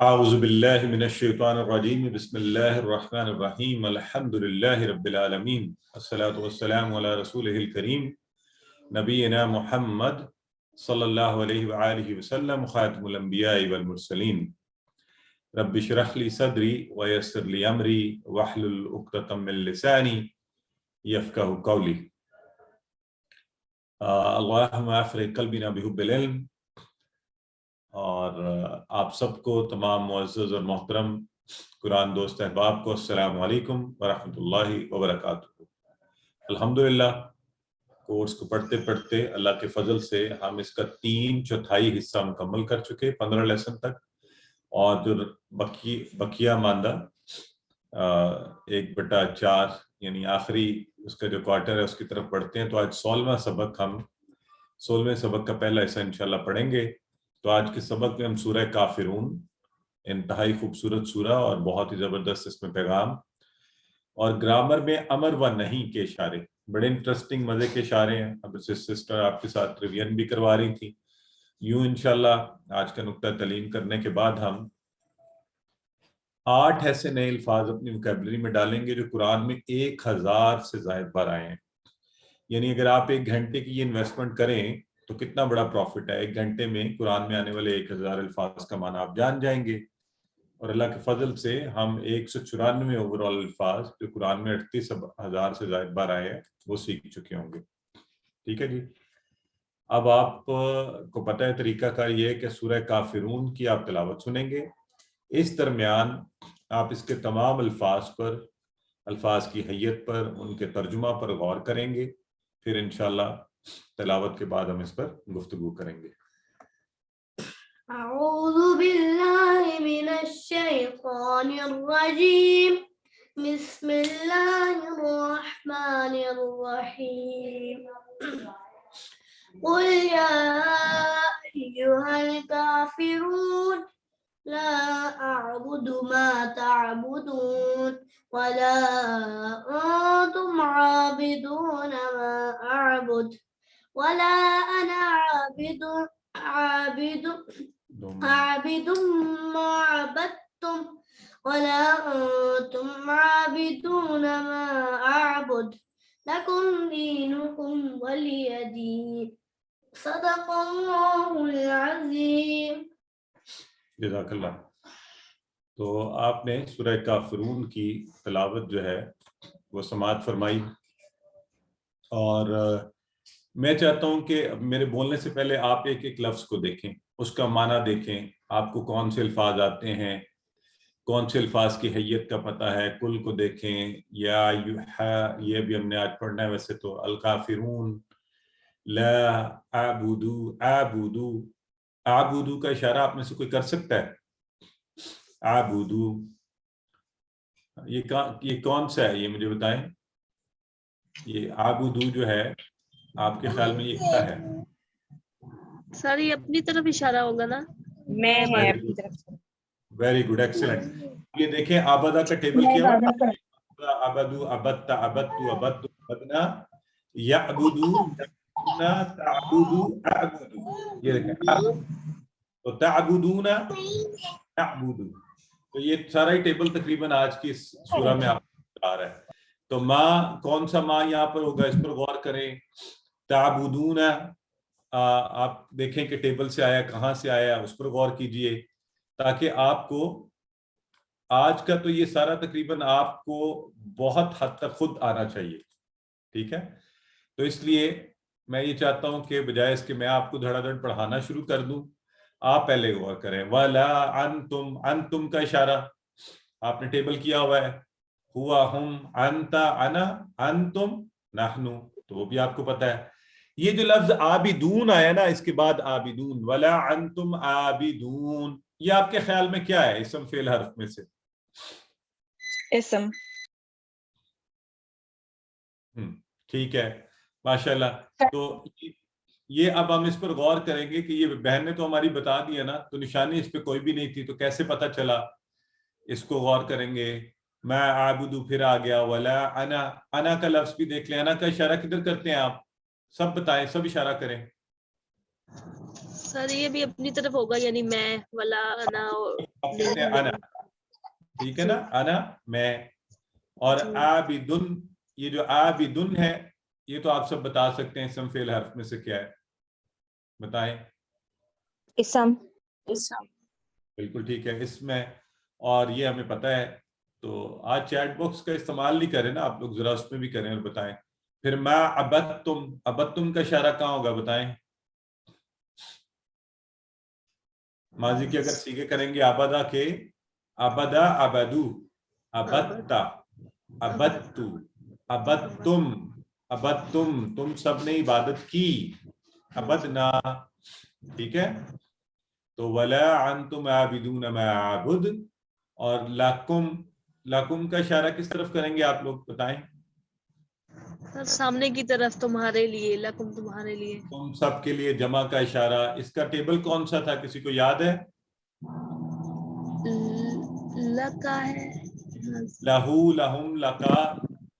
اعوذ باللہ من الشیطان الرجیم بسم اللہ الرحمن الرحیم الحمد للہ رب العالمین الصلاۃ والسلام علی رسولہ الکریم نبینا محمد صلی اللہ علیہ وآلہ وسلم خاتم الانبیاء والمرسلین رب اشرح لی صدری ویسر لی امری واحلل عقدۃ من لسانی یفقہوا قولی اللہم افرغ قلبنا بحب العلم۔ اور آپ سب کو، تمام معزز اور محترم قرآن دوست احباب کو السلام علیکم ورحمۃ اللہ وبرکاتہ۔ الحمدللہ کورس کو پڑھتے پڑھتے اللہ کے فضل سے ہم اس کا 3/4 حصہ مکمل کر چکے 15 لیسن تک، اور جو بقیہ ماندہ 1/4 یعنی آخری اس کا جو کوارٹر ہے اس کی طرف پڑھتے ہیں۔ تو آج 16ویں سبق کا پہلا حصہ انشاءاللہ پڑھیں گے۔ تو آج کے سبق میں ہم سورہ کافرون، انتہائی خوبصورت سورہ اور بہت ہی زبردست اس میں پیغام اور گرامر میں امر و نہیں کے اشارے، بڑے انٹرسٹنگ مزے کے اشارے ہیں۔ اب سسٹر آپ کے ساتھ ریویژن بھی کروا رہی تھی۔ یوں انشاءاللہ آج کا نقطہ تعلیم کرنے کے بعد ہم 8 ایسے نئے الفاظ اپنی وکیبلری میں ڈالیں گے جو قرآن میں 1000 سے زائد بار آئے ہیں۔ یعنی اگر آپ 1 گھنٹے کی یہ انویسٹمنٹ کریں تو کتنا بڑا پروفٹ ہے، 1 گھنٹے میں قرآن میں آنے والے 1000 الفاظ کا معنی آپ جان جائیں گے۔ اور اللہ کے فضل سے ہم 194 اوورال الفاظ جو قرآن میں 38,000 سے زائد بار آئے ہیں وہ سیکھ چکے ہوں گے۔ ٹھیک ہے جی، اب آپ کو پتہ ہے طریقہ کار یہ ہے کہ سورہ کافرون کی آپ تلاوت سنیں گے، اس درمیان آپ اس کے تمام الفاظ پر، الفاظ کی حیت پر، ان کے ترجمہ پر غور کریں گے، پھر انشاءاللہ تلاوت کے بعد ہم اس پر گفتگو کریں گے۔ اعوذ باللہ من الشیطان الرجیم بسم اللہ الرحمن الرحیم قل یا ایہا الکافرون لا اعبد ما تعبدون ولا انتم عابدون ما اعبد ولا انا عابد ما عبدتم ولا انتم عابدون ما اعبد لكم دينكم ولي دين صدق اللہ العظیم۔ جزاک اللہ۔ تو آپ نے سورہ کافرون کی تلاوت جو ہے وہ سماعت فرمائی، اور میں چاہتا ہوں کہ میرے بولنے سے پہلے آپ ایک ایک لفظ کو دیکھیں، اس کا معنی دیکھیں، آپ کو کون سے الفاظ آتے ہیں، کون سے الفاظ کی حیت کا پتہ ہے، کل کو دیکھیں۔ یا یہ بھی ہم نے آج پڑھنا ہے ویسے تو۔ الکافرون، لا اعبدو، اعبدو، اعبدو کا اشارہ آپ میں سے کوئی کر سکتا ہے؟ اعبدو یہ کون سا ہے، یہ مجھے بتائیں۔ یہ اعبدو جو ہے آپ کے خیال میں یہ کیا ہے؟ سر یہ اپنی طرف اشارہ ہوگا نا؟ میں ہے اپنی طرف سے۔ Very good, excellent. یہ دیکھیں آبادہ کا ٹیبل کیا ہوا، عبدو، عبدت، عبدتو، عبدتو، عبدنا، یعبدو، یعبدونا، تعبدو، اعبدو۔ یہ دیکھیں تو تعبدون، تعبدو، تو یہ سارا ہی ٹیبل تقریباً آج کی اس سورہ میں آپ کو آ رہا ہے۔ تو ماں، کون سا ماں یہاں پر ہوگا، اس پر غور کریں۔ تعبدون آپ دیکھیں کہ ٹیبل سے آیا، کہاں سے آیا، اس پر غور کیجئے، تاکہ آپ کو آج کا تو یہ سارا تقریباً آپ کو بہت حد تک خود آنا چاہیے۔ ٹھیک ہے، تو اس لیے میں یہ چاہتا ہوں کہ بجائے اس کہ میں آپ کو دھڑا دھڑ پڑھانا شروع کر دوں، آپ پہلے غور کریں۔ وَلَا أَنْتُمْ، انتم کا اشارہ آپ نے ٹیبل کیا ہوا ہے، ہوا، ہم، انت، انا، انتم، نحنو، تو وہ بھی آپ کو پتہ ہے۔ یہ جو لفظ عابدون آیا نا، اس کے بعد عابدون، وَلَا أَنْتُمْ عابدون، یہ آپ کے خیال میں کیا ہے اسم فعل حرف میں سے؟ اسم۔ ٹھیک ہے، ماشاءاللہ۔ تو یہ اب ہم اس پر غور کریں گے کہ یہ بہن نے تو ہماری بتا دیا نا، تو نشانی اس پہ کوئی بھی نہیں تھی، تو کیسے پتہ چلا؟ اس کو غور کریں گے۔ میں عابدو پھر آ گیا، ولا انا، انا کا لفظ بھی دیکھ لیں، انا کا اشارہ کدھر کرتے ہیں آپ؟ سب بتائیں، سب اشارہ کریں۔ سر یہ بھی اپنی طرف ہوگا یعنی میں ولا انا اور آپ کہتے ہیں انا، ٹھیک ہے نا، انا میں، اور جی۔ عابدن، یہ جو عابدن ہے یہ تو آپ سب بتا سکتے ہیں اسم فعل حرف میں سے کیا ہے، بتائیں؟ اسم بالکل ٹھیک ہے، اس میں، اور یہ ہمیں پتہ ہے، تو آج چیٹ باکس کا استعمال نہیں کریں نا آپ لوگ، ذرا اس میں بھی کریں اور بتائیں۔ پھر ما عبدتم، عبدتم کا اشارہ کہاں ہوگا بتائیں؟ ماضی کے اگر سیگے کریں گے عبدہ کے، عبدہ عبدو، عبدتا عبدتو، عبدتم عبدتم، تم سب نے عبادت کی، عبدنا، ٹھیک ہے؟ تو ولا انتم عابدون ما اعبد، اور لکم، لکم کا اشارہ کس طرف کریں گے آپ لوگ بتائیں؟ سر سامنے کی طرف، تمہارے لیے، لکم تمہارے لیے۔ تم سب کے لیے جمع کا اشارہ، اس کا ٹیبل کون سا تھا، کسی کو یاد ہے؟ لکا ہے، لہو، لہم، لکا،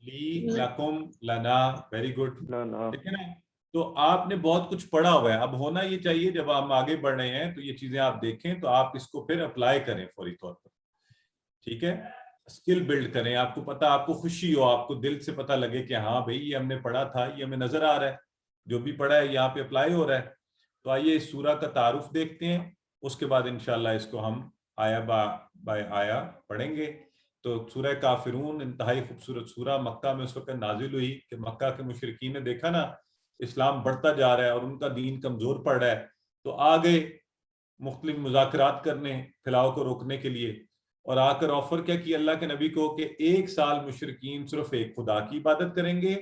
لی، لکم، لنا، ویری گڈ، ٹھیک ہے نا؟ تو آپ نے بہت کچھ پڑھا ہوا ہے، اب ہونا یہ چاہیے جب ہم آگے بڑھ رہے ہیں تو یہ چیزیں آپ دیکھیں تو آپ اس کو پھر اپلائی کریں فوری طور پر، ٹھیک ہے؟ اسکل بلڈ کریں، آپ کو پتہ، آپ کو خوشی ہو، آپ کو دل سے پتہ لگے کہ ہاں بھئی یہ ہم نے پڑھا تھا، یہ ہمیں نظر آ رہا ہے، جو بھی پڑھا ہے یہاں پہ اپلائی ہو رہا ہے۔ تو آئیے اس سورہ کا تعارف دیکھتے ہیں، اس کے بعد انشاءاللہ اس کو ہم آیا بائے آیا پڑھیں گے۔ تو سورہ کافرون انتہائی خوبصورت سورہ، مکہ میں اس وقت نازل ہوئی کہ مکہ کے مشرکین نے دیکھا نا اسلام بڑھتا جا رہا ہے اور ان کا دین کمزور پڑ رہا ہے، تو آگے مختلف مذاکرات کرنے پھیلاؤ کو روکنے کے لیے، اور آ کر آفر کیا کی اللہ کے نبی کو کہ 1 سال مشرکین صرف ایک خدا کی عبادت کریں گے،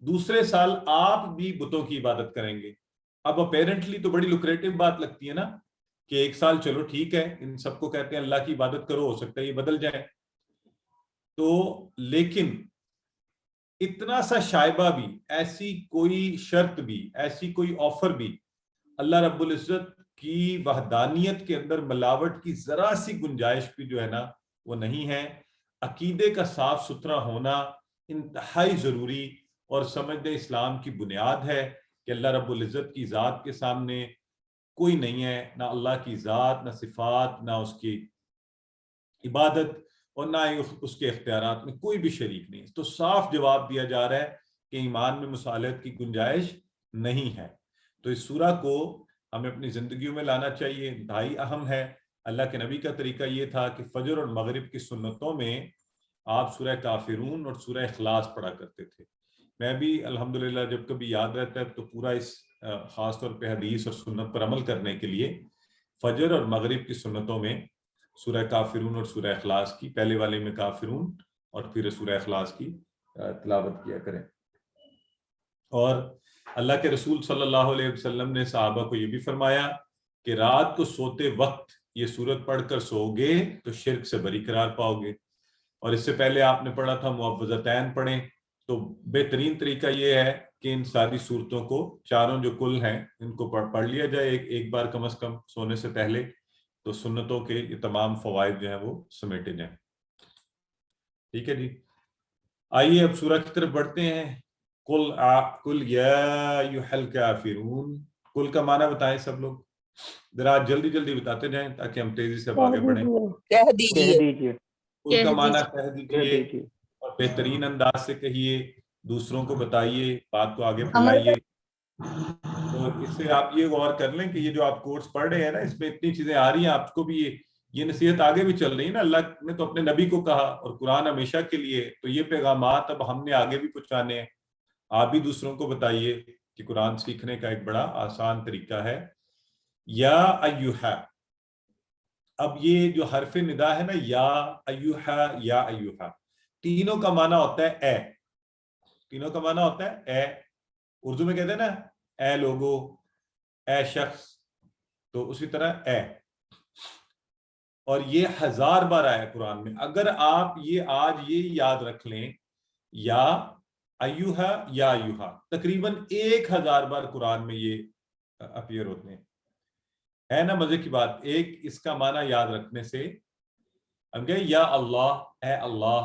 دوسرے سال آپ بھی بتوں کی عبادت کریں گے۔ اب اپیرنٹلی تو بڑی لوکریٹو بات لگتی ہے نا کہ 1 سال چلو ٹھیک ہے، ان سب کو کہتے ہیں اللہ کی عبادت کرو، ہو سکتا ہے یہ بدل جائے، تو لیکن اتنا سا شائبہ بھی، ایسی کوئی شرط بھی، ایسی کوئی آفر بھی اللہ رب العزت کی وحدانیت کے اندر ملاوٹ کی ذرا سی گنجائش بھی جو ہے نا وہ نہیں ہے۔ عقیدے کا صاف ستھرا ہونا انتہائی ضروری اور سمجھ اسلام کی بنیاد ہے کہ اللہ رب العزت کی ذات کے سامنے کوئی نہیں ہے، نہ اللہ کی ذات، نہ صفات، نہ اس کی عبادت، اور نہ ہی اس کے اختیارات میں کوئی بھی شریک نہیں۔ تو صاف جواب دیا جا رہا ہے کہ ایمان میں مصالحت کی گنجائش نہیں ہے۔ تو اس سورہ کو ہمیں اپنی زندگیوں میں لانا چاہیے، انتہائی اہم ہے۔ اللہ کے نبی کا طریقہ یہ تھا کہ فجر اور مغرب کی سنتوں میں آپ سورہ کافرون اور سورہ اخلاص پڑھا کرتے تھے۔ میں بھی الحمدللہ جب کبھی یاد رہتا ہے تو پورا اس خاص طور پہ حدیث اور سنت پر عمل کرنے کے لیے فجر اور مغرب کی سنتوں میں سورہ کافرون اور سورہ اخلاص کی، پہلے والے میں کافرون اور پھر سورہ اخلاص کی تلاوت کیا کریں۔ اور اللہ کے رسول صلی اللہ علیہ وسلم نے صحابہ کو یہ بھی فرمایا کہ رات کو سوتے وقت یہ سورت پڑھ کر سو گے تو شرک سے بری قرار پاؤ گے۔ اور اس سے پہلے آپ نے پڑھا تھا معوذتین پڑھیں، تو بہترین طریقہ یہ ہے کہ ان ساری صورتوں کو، چاروں جو کل ہیں، ان کو پڑھ لیا جائے ایک بار کم از کم سونے سے پہلے، تو سنتوں کے یہ تمام فوائد جو ہیں وہ سمیٹے جائیں۔ ٹھیک ہے جی، آئیے اب سورہ کی طرف بڑھتے ہیں۔ قل یا ایھا الکافرون، قل کا معنی بتائیں سب لوگ، ذرا جلدی جلدی بتاتے جائیں تاکہ ہم تیزی سے اب آگے بڑھیں۔ کہہ دیجئے قل کا معنی کہہ دیجئے، اور بہترین انداز سے کہیے، دوسروں کو بتائیے، بات کو آگے پھیلائیے۔ تو اس سے آپ یہ غور کر لیں کہ یہ جو آپ کورس پڑھ رہے ہیں نا، اس میں اتنی چیزیں آ رہی ہیں، آپ کو بھی یہ نصیحت آگے بھی چل رہی ہے نا، اللہ نے تو اپنے نبی کو کہا اور قرآن ہمیشہ کے لیے، تو یہ پیغامات اب ہم نے آگے بھی پہنچانے ہیں۔ آپ بھی دوسروں کو بتائیے کہ قرآن سیکھنے کا ایک بڑا آسان طریقہ ہے۔ یا ایھا، اب یہ جو حرف ندا ہے نا، یا ایھا، تینوں کا معنی ہوتا ہے اے، تینوں کا معنی ہوتا ہے اے۔ اردو میں کہتے ہیں نا اے لوگو، اے شخص، تو اسی طرح اے، اور یہ 1000 بار آیا قرآن میں۔ اگر آپ یہ آج یہ یاد رکھ لیں، یا ایھا یا ایھا، تقریباً 1000 بار قرآن میں یہ اپیئر ہوتے ہیں، ہے نا مزے کی بات؟ ایک اس کا معنی یاد رکھنے سے ہم کہیں یا اللہ، اے اللہ،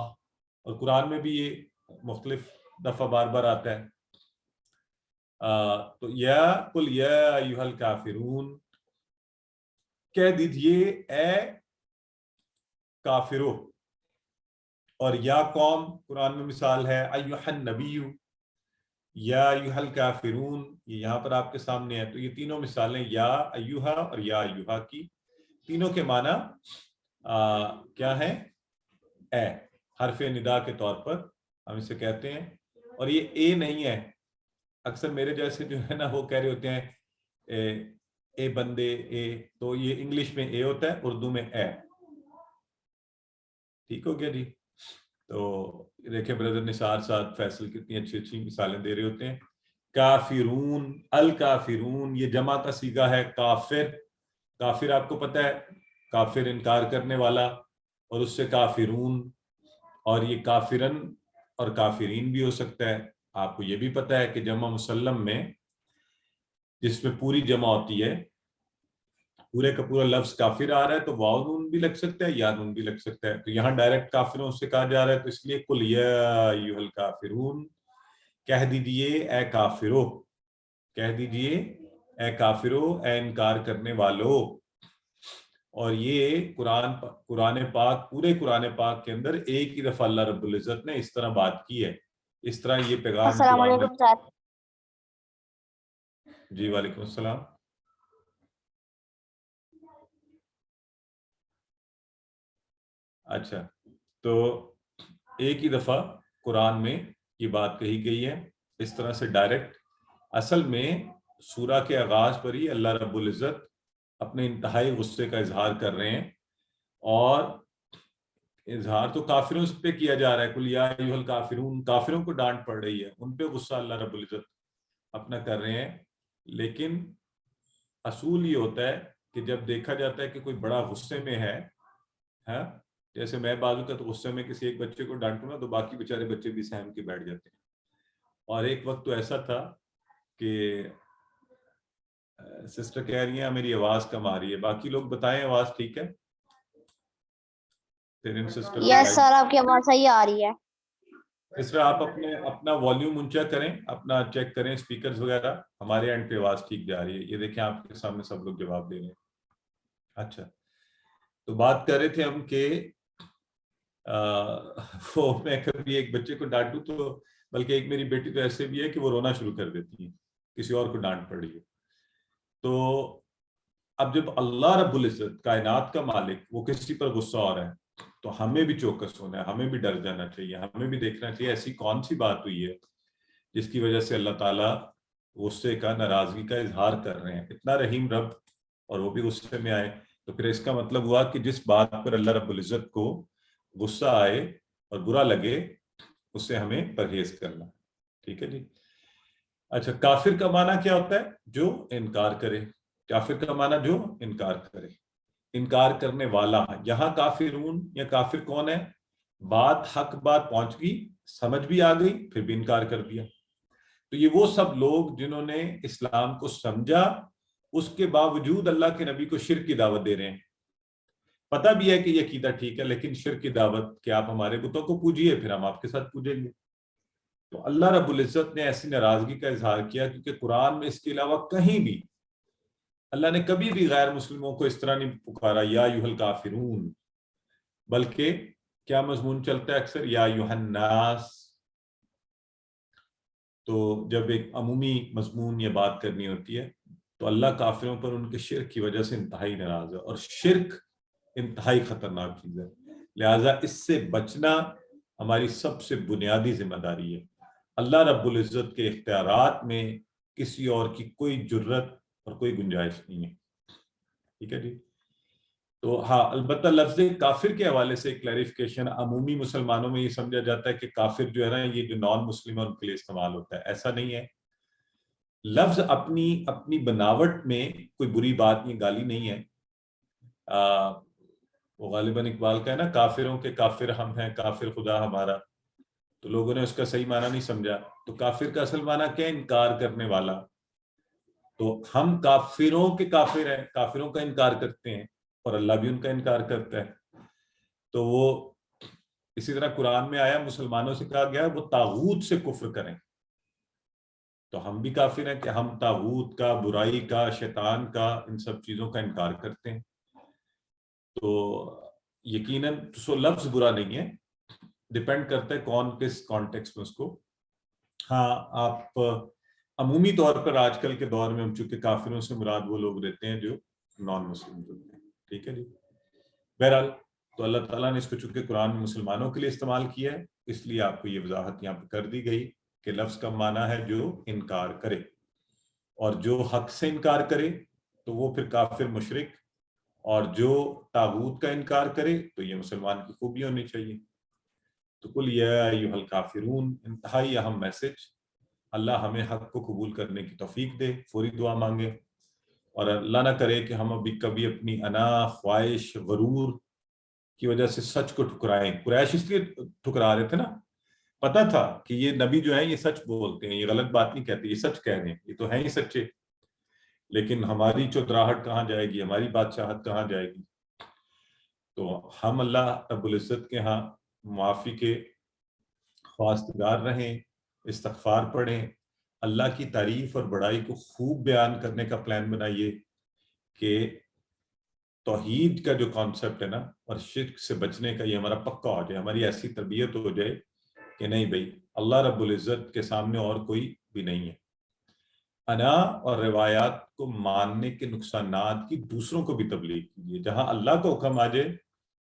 اور قرآن میں بھی یہ مختلف دفعہ بار بار آتا ہے۔ تو یا قل یا ایھا الکافرون، کہہ دیجئے اے کافرو، اور یا قوم قرآن میں مثال ہے ایھا النبی، یا ایھا الکافرون، یہ یہاں پر آپ کے سامنے ہے. تو یہ تینوں مثالیں یا ایھا اور یا ایھا کی، تینوں کے معنی کیا ہیں؟ اے، حرف ندا کے طور پر ہم اسے کہتے ہیں. اور یہ اے نہیں ہے، اکثر میرے جیسے جو ہے نا وہ کہہ رہے ہوتے ہیں اے بندے اے، تو یہ انگلش میں اے ہوتا ہے، اردو میں اے. ٹھیک ہو گیا جی؟ تو دیکھیں بردر نثار صاحب فیصل کتنی اچھی اچھی مثالیں دے رہے ہوتے ہیں. کافرون، الکافرون یہ جمع کا صیغہ ہے. کافر، کافر آپ کو پتہ ہے کافر انکار کرنے والا، اور اس سے کافرون، اور یہ کافرن اور کافرین بھی ہو سکتا ہے. آپ کو یہ بھی پتہ ہے کہ جمع مسلم میں جس میں پوری جمع ہوتی ہے، پورے کا پورا لفظ کافر آ رہا ہے تو واو نون بھی لگ سکتا ہے یا نون بھی لگ سکتا ہے. تو یہاں ڈائریکٹ کافروں سے کہا جا رہا ہے، تو اس لیے قل یا ایھا الکافرون، کہہ دیجئے اے کافرو، کہہ دیجئے اے کافرو، اے انکار کرنے والو. اور یہ قرآن پاک، پورے قرآن پاک کے اندر ایک ہی دفعہ اللہ رب العزت نے اس طرح بات کی ہے. اس طرح یہ پیغام السلام قرآن علیکم سر. جی وعلیکم السلام. اچھا، تو ایک ہی دفعہ قرآن میں یہ بات کہی گئی ہے اس طرح سے ڈائریکٹ. اصل میں سورہ کے آغاز پر ہی اللہ رب العزت اپنے انتہائی غصے کا اظہار کر رہے ہیں، اور اظہار تو کافروں پہ کیا جا رہا ہے. قل یا ایھا الکافرون، کافروں کو ڈانٹ پڑ رہی ہے، ان پہ غصہ اللہ رب العزت اپنا کر رہے ہیں. لیکن اصول یہ ہوتا ہے کہ جب دیکھا جاتا ہے کہ کوئی بڑا غصے میں ہے، جیسے میں بازو کا تو غصے میں کسی ایک بچے کو ڈانٹوں نا تو باقی بیچارے بچے بھی سہم کے بیٹھ جاتے ہیں. اور ایک وقت تو ایسا تھا کہ سسٹر کہہ رہی ہیں میری آواز کم آ رہی ہے، باقی لوگ بتائیں آواز ٹھیک ہے؟ یس سر آپ کی آواز صحیح آ رہی ہے. سسٹر آپ اپنا والیوم اونچا کریں، اپنا چیک کریں سپیکرز وغیرہ. ہمارے اینڈ پہ آواز ٹھیک جا رہی ہے، یہ دیکھیں آپ کے سامنے سب لوگ جواب دے رہے ہیں. اچھا، تو بات کر رہے تھے ہم کہ وہ میں کبھی ایک بچے کو ڈانٹوں تو، بلکہ ایک میری بیٹی تو ایسے بھی ہے کہ وہ رونا شروع کر دیتی ہے کسی اور کو ڈانٹ پڑ رہی ہے. تو اب جب اللہ رب العزت کائنات کا مالک وہ کسی پر غصہ ہو رہا ہے تو ہمیں بھی چوکس ہونا ہے، ہمیں بھی ڈر جانا چاہیے، ہمیں بھی دیکھنا چاہیے ایسی کون سی بات ہوئی ہے جس کی وجہ سے اللہ تعالیٰ غصے کا، ناراضگی کا اظہار کر رہے ہیں. اتنا رحیم رب اور وہ بھی غصے میں آئے، تو پھر اس کا مطلب ہوا کہ جس بات پر اللہ رب العزت کو غصہ آئے اور برا لگے اس سے ہمیں پرہیز کرنا. ٹھیک ہے جی؟ اچھا، کافر کا معنی کیا ہوتا ہے؟ جو انکار کرے. کافر کا معنی جو انکار کرے، انکار کرنے والا. یہاں کافرون یا کافر کون ہے؟ بات حق بات پہنچ گئی، سمجھ بھی آ گئی، پھر بھی انکار کر دیا. تو یہ وہ سب لوگ جنہوں نے اسلام کو سمجھا، اس کے باوجود اللہ کے نبی کو شرک کی دعوت دے رہے ہیں. پتہ بھی ہے کہ یہ عقیدہ ٹھیک ہے، لیکن شرک کی دعوت کہ آپ ہمارے بتوں کو پوجیے پھر ہم آپ کے ساتھ پوجیں گے. تو اللہ رب العزت نے ایسی ناراضگی کا اظہار کیا کیونکہ قرآن میں اس کے علاوہ کہیں بھی اللہ نے کبھی بھی غیر مسلموں کو اس طرح نہیں پکارا یا ایھا الکافرون، بلکہ کیا مضمون چلتا ہے اکثر؟ یا ایھا الناس. تو جب ایک عمومی مضمون یہ بات کرنی ہوتی ہے تو اللہ کافروں پر ان کے شرک کی وجہ سے انتہائی ناراض ہے، اور شرک انتہائی خطرناک چیز ہے. لہٰذا اس سے بچنا ہماری سب سے بنیادی ذمہ داری ہے. اللہ رب العزت کے اختیارات میں کسی اور کی کوئی جرت اور کوئی گنجائش نہیں ہے. ٹھیک ہے جی؟ تو ہاں، البتہ لفظ کافر کے حوالے سے کلیریفیکیشن، عمومی مسلمانوں میں یہ سمجھا جاتا ہے کہ کافر جو ہے نا یہ جو نان مسلم ہے ان کے لیے استعمال ہوتا ہے. ایسا نہیں ہے. لفظ اپنی بناوٹ میں کوئی بری بات نہیں، گالی نہیں ہے. وہ غالباً اقبال کا ہے نا، کافروں کے کافر ہم ہیں، کافر خدا ہمارا. تو لوگوں نے اس کا صحیح معنی نہیں سمجھا. تو کافر کا اصل معنی کیا؟ انکار کرنے والا. تو ہم کافروں کے کافر ہیں، کافروں کا انکار کرتے ہیں اور اللہ بھی ان کا انکار کرتا ہے. تو وہ اسی طرح قرآن میں آیا مسلمانوں سے کہا گیا وہ طاغوت سے کفر کریں. تو ہم بھی کافر ہیں کہ ہم طاغوت کا، برائی کا، شیطان کا، ان سب چیزوں کا انکار کرتے ہیں. تو یقیناً سو لفظ برا نہیں ہے، ڈپینڈ کرتا ہے کون کس کانٹیکس میں اس کو. ہاں آپ عمومی طور پر آج کل کے دور میں ہم چونکہ کافروں سے مراد وہ لوگ رہتے ہیں جو نان مسلم ہوتے ہیں. ٹھیک ہے جی. بہرحال تو اللہ تعالیٰ نے اس کو چونکہ قرآن میں مسلمانوں کے لیے استعمال کیا ہے، اس لیے آپ کو یہ وضاحت یہاں پہ کر دی گئی کہ لفظ کا معنی ہے جو انکار کرے، اور جو حق سے انکار کرے تو وہ پھر کافر مشرک، اور جو طاغوت کا انکار کرے تو یہ مسلمان کی خوبی ہونی چاہیے. تو قل یا ایھا الکافرون، انتہائی اہم میسج. اللہ ہمیں حق کو قبول کرنے کی توفیق دے. فوری دعا مانگے، اور اللہ نہ کرے کہ ہم ابھی کبھی اپنی انا، خواہش، غرور کی وجہ سے سچ کو ٹھکرائیں. قریش اس لیے ٹھکرا رہے تھے نا، پتہ تھا کہ یہ نبی جو ہیں یہ سچ بولتے ہیں، یہ غلط بات نہیں کہتے، یہ سچ کہہ رہے ہیں، یہ تو ہیں ہی سچے. لیکن ہماری چودراہٹ کہاں جائے گی، ہماری بادشاہت کہاں جائے گی؟ تو ہم اللہ رب العزت کے ہاں معافی کے خواستگار رہیں، استغفار پڑھیں، اللہ کی تعریف اور بڑائی کو خوب بیان کرنے کا پلان بنائیے کہ توحید کا جو کانسیپٹ ہے نا اور شرک سے بچنے کا یہ ہمارا پکا ہو جائے، ہماری ایسی تربیت ہو جائے کہ نہیں بھائی اللہ رب العزت کے سامنے اور کوئی بھی نہیں ہے. انا اور روایات کو ماننے کے نقصانات کی دوسروں کو بھی تبلیغ کیجیے. جہاں اللہ کا حکم آ جائے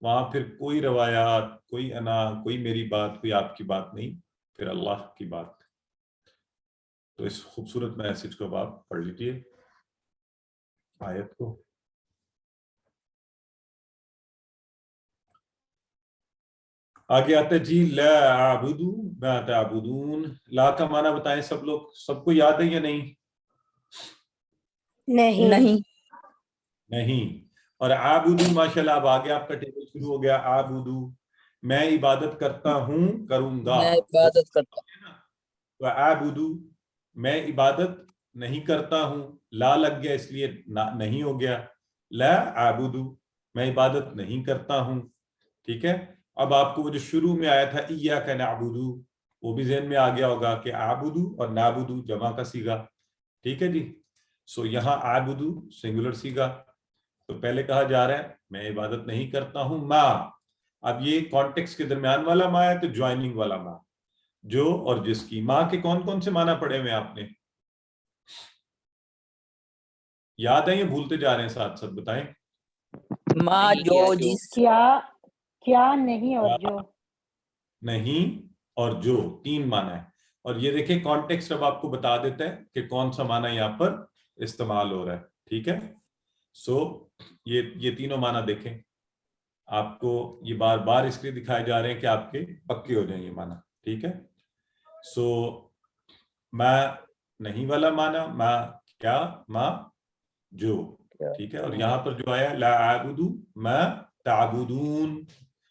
وہاں پھر کوئی روایات، کوئی انا، کوئی میری بات، کوئی آپ کی بات نہیں، پھر اللہ کی بات. تو اس خوبصورت میسج کو آپ پڑھ لیجیے آیت کو. آگے آتے جی لا اعبد ما تعبدون. لا کا معنی بتائیں سب لوگ، سب کو یاد ہے یا نہیں؟ نہیں. اور عابدو ماشاءاللہ اب آگے آپ کا ٹیبل شروع ہو گیا. عابدو میں عبادت کرتا ہوں، کروں گا. میں عبادت کرتا ہوں. تو عابدو میں عبادت نہیں کرتا ہوں، لا لگ گیا اس لیے نہیں ہو گیا. لا عابدو میں عبادت نہیں کرتا ہوں. ٹھیک ہے. اب آپ کو وہ جو شروع میں آیا تھا ایاک نعبدو، وہ بھی ذہن میں آ گیا ہوگا کہ عابدو اور نعبدو جمع کا صیغہ. ٹھیک ہے جی. سو یہاں عابدو سنگولر صیغہ. تو پہلے کہا جا رہا ہے میں عبادت نہیں کرتا ہوں ما. اب یہ کانٹیکس کے درمیان والا ما ہے تو جوائننگ والا ما، جو اور جس کی. ماں کے کون کون سے معنی پڑھے ہوئے آپ نے؟ یاد ہے یا بھولتے جا رہے ہیں؟ ساتھ ساتھ بتائیں. ماں جو جس، کیا نہیں اور جو. نہیں اور جو، تین معنی ہے. اور یہ دیکھیں کانٹیکسٹ اب آپ کو بتا دیتا ہے کہ کون سا معنی یہاں پر استعمال ہو رہا ہے. ٹھیک ہے. سو یہ تینوں معنی دیکھیں. آپ کو یہ بار بار اس لیے دکھائے جا رہے ہیں کہ آپ کے پکے ہو جائیں یہ معنی. ٹھیک ہے. سو ما نہیں والا معنی، ما کیا، ما جو. ٹھیک ہے. اور یہاں پر جو آیا لا اعبد ما تعبدون.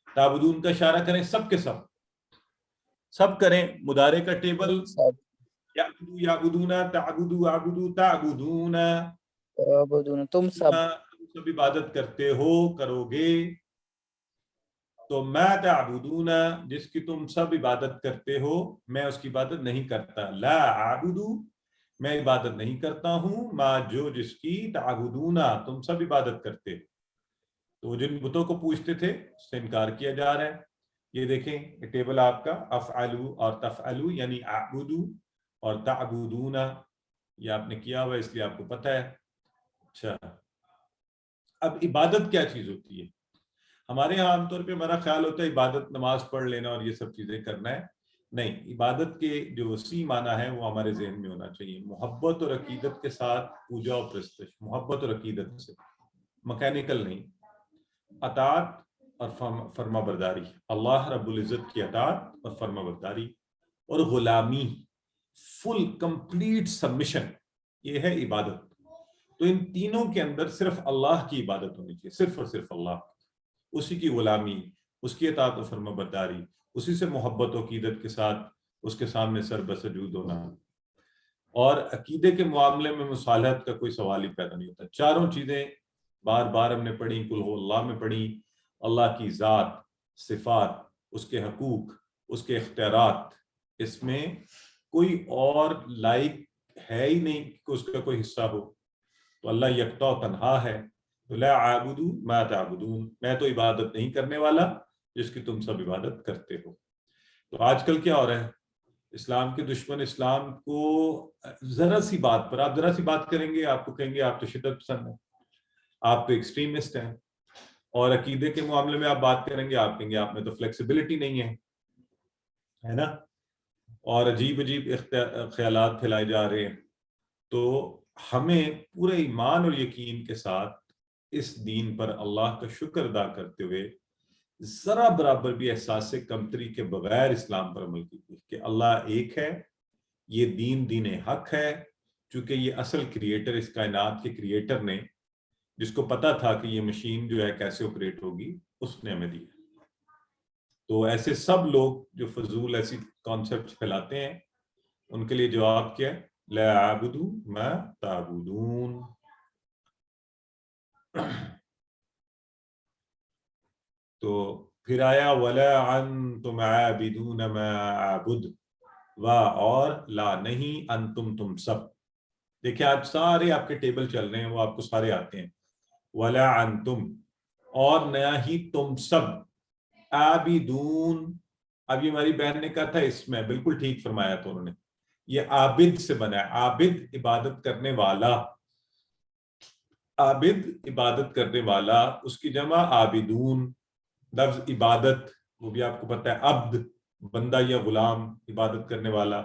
تعبدون کا اشارہ کریں سب کے سب کریں. مضارع کا ٹیبل یعبدو یعبدون، تعبدو عبدو تعبدون. تم سب عبادت کرتے ہو، کرو گے. تو ما تعبدون جس کی تم سب عبادت کرتے ہو، میں اس کی عبادت نہیں کرتا. لا اعبدو میں عبادت نہیں کرتا ہوں، ما جو جس کی تعبدون تم سب عبادت کرتے. تو جن بتوں کو پوچھتے تھے اس سے انکار کیا جا رہا ہے. یہ دیکھیں یہ ٹیبل آپ کا افعلو اور تفعلو یعنی اعبدو اور تعبدون، یہ آپ نے کیا ہوا اس لیے آپ کو پتہ ہے. اچھا اب عبادت کیا چیز ہوتی ہے؟ ہمارے ہاں عام طور پہ ہمارا خیال ہوتا ہے عبادت نماز پڑھ لینا اور یہ سب چیزیں کرنا ہے. نہیں، عبادت کے جو وسیع معنی ہے وہ ہمارے ذہن میں ہونا چاہیے. محبت اور عقیدت کے ساتھ پوجا اور پرستش، محبت اور عقیدت سے، مکینیکل نہیں. اطاعت اور فرما برداری، اللہ رب العزت کی اطاعت اور فرما برداری، اور غلامی، فل کمپلیٹ سبمیشن، یہ ہے عبادت. تو ان تینوں کے اندر صرف اللہ کی عبادت ہونی چاہیے، صرف اور صرف اللہ. اسی کی غلامی، اس کی اطاعت و فرما برداری، اسی سے محبت و عقیدت کے ساتھ اس کے سامنے سر بسجود ہونا. اور عقیدے کے معاملے میں مصالحت کا کوئی سوال ہی پیدا نہیں ہوتا. چاروں چیزیں بار بار ہم نے پڑھی، قل ہو اللہ میں پڑھی. اللہ کی ذات، صفات، اس کے حقوق، اس کے اختیارات، اس میں کوئی اور لائق ہے ہی نہیں کہ اس کا کوئی حصہ ہو. تو اللہ یکتا و تنہا ہے. تو لا اعبد ما تعبدون، میں تو عبادت نہیں کرنے والا جس کی تم سب عبادت کرتے ہو۔ تو آج کل کیا ہو رہا ہے، اسلام کے دشمن اسلام کو ذرا سی بات پر، آپ ذرا سی بات کریں گے آپ کو کہیں گے آپ تو شدت پسند ہیں، آپ تو ایکسٹریمسٹ ہیں، اور عقیدے کے معاملے میں آپ بات کریں گے آپ کہیں گے آپ میں تو فلیکسیبلٹی نہیں ہے نا، اور عجیب عجیب خیالات پھیلائے جا رہے ہیں۔ تو ہمیں پورے ایمان اور یقین کے ساتھ اس دین پر اللہ کا شکر ادا کرتے ہوئے ذرا برابر بھی احساس سے کمتری کے بغیر اسلام پر عمل کیجیے کہ اللہ ایک ہے، یہ دین حق ہے، چونکہ یہ اصل کریٹر، اس کائنات کے کریٹر نے، جس کو پتا تھا کہ یہ مشین جو ہے کیسے آپریٹ ہوگی، اس نے ہمیں دی۔ تو ایسے سب لوگ جو فضول ایسی کانسیپٹ پھیلاتے ہیں ان کے لیے جواب کیا ہے، لا اعبد ما تعبدون۔ تو پھر آیا ولا انتم عابدون ما اعبد، اور لا نہیں، انتم تم سب، دیکھیں آج سارے آپ کے ٹیبل چل رہے ہیں وہ آپ کو سارے آتے ہیں، ولا انتم، اور نہ ہی تم سب، عابدون، اب یہ ہماری بہن نے کہا تھا اس میں بالکل ٹھیک فرمایا تھا انہوں نے، یہ عابد سے بنا ہے، عابد عبادت کرنے والا، عابد عبادت کرنے والا، اس کی جمع عابدون، لفظ عبادت وہ بھی آپ کو پتہ ہے، عبد بندہ یا غلام، عبادت کرنے والا،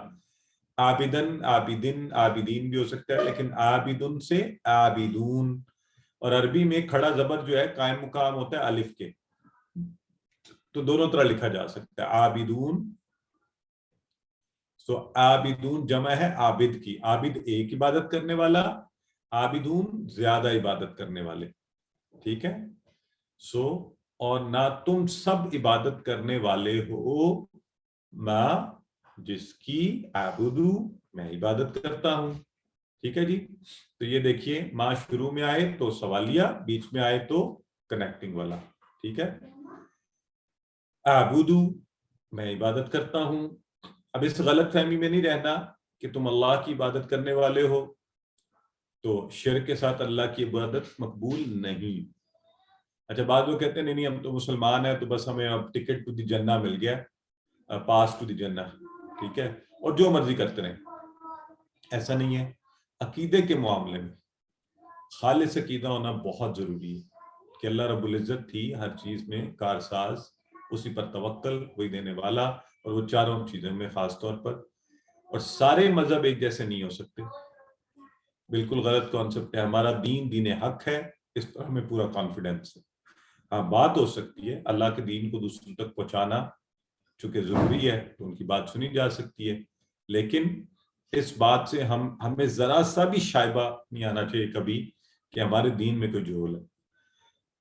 عابدن عابدن عابدین بھی ہو سکتا ہے، لیکن عابدن سے عابدون، اور عربی میں کھڑا زبر جو ہے قائم مقام ہوتا ہے الف کے، تو دونوں طرح لکھا جا سکتا ہے، عابدون، سو عابدون جمع ہے عابد کی، عابد ایک عبادت کرنے والا، عابدون زیادہ عبادت کرنے والے، ٹھیک ہے، سو اور نہ تم سب عبادت کرنے والے ہو، ما جس کی اعبدو میں عبادت کرتا ہوں، ٹھیک ہے جی۔ تو یہ دیکھیے ما شروع میں آئے تو سوالیہ، بیچ میں آئے تو کنیکٹنگ والا، ٹھیک ہے، اعبدو میں عبادت کرتا ہوں۔ اب اس غلط فہمی میں نہیں رہنا کہ تم اللہ کی عبادت کرنے والے ہو تو شرک کے ساتھ اللہ کی عبادت مقبول نہیں۔ اچھا بعض لوگ کہتے ہیں نہیں ہم تو مسلمان ہیں تو بس ہمیں اب ٹکٹ ٹو دی جنہ مل گیا، پاس ٹو دی جنہ، ٹھیک ہے، اور جو مرضی کرتے رہیں، ایسا نہیں ہے۔ عقیدے کے معاملے میں خالص عقیدہ ہونا بہت ضروری ہے کہ اللہ رب العزت ہی ہر چیز میں کارساز، اسی پر توکل، وہی دینے والا، اور وہ چاروں چیزوں میں خاص طور پر، اور سارے مذہب ایک جیسے نہیں ہو سکتے، بالکل غلط کانسیپٹ ہے، ہمارا دین حق ہے، اس پر ہمیں پورا کانفیڈنس ہے۔ ہاں بات ہو سکتی ہے اللہ کے دین کو دوسروں تک پہنچانا چونکہ ضروری ہے تو ان کی بات سنی جا سکتی ہے، لیکن اس بات سے ہمیں ذرا سا بھی شائبہ نہیں آنا چاہیے کبھی کہ ہمارے دین میں کوئی جھول ہے،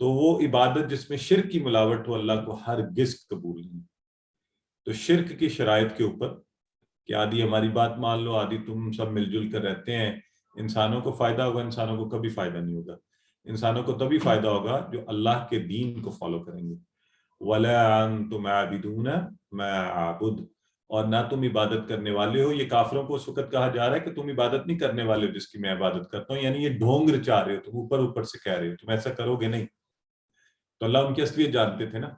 تو وہ عبادت جس میں شرک کی ملاوٹ ہو اللہ کو ہرگز قبول نہیں۔ تو شرک کی شرائط کے اوپر کہ آدھی ہماری بات مان لو، آدھی تم سب مل جل کر رہتے ہیں، انسانوں کو فائدہ ہوگا، انسانوں کو کبھی فائدہ نہیں ہوگا، انسانوں کو تبھی فائدہ ہوگا جو اللہ کے دین کو فالو کریں گے۔ وَلَا أَنْتُمْ عَابِدُونَ مَا أَعْبُدُ، اور نہ تم عبادت کرنے والے ہو، یہ کافروں کو اس وقت کہا جا رہا ہے کہ تم عبادت نہیں کرنے والے ہو جس کی میں عبادت کرتا ہوں، یعنی یہ ڈھونگ رچا رہے ہو، تم اوپر اوپر سے کہہ رہے ہو، تم ایسا کرو گے نہیں۔ تو اللہ ان کی اصلیت جانتے تھے نا،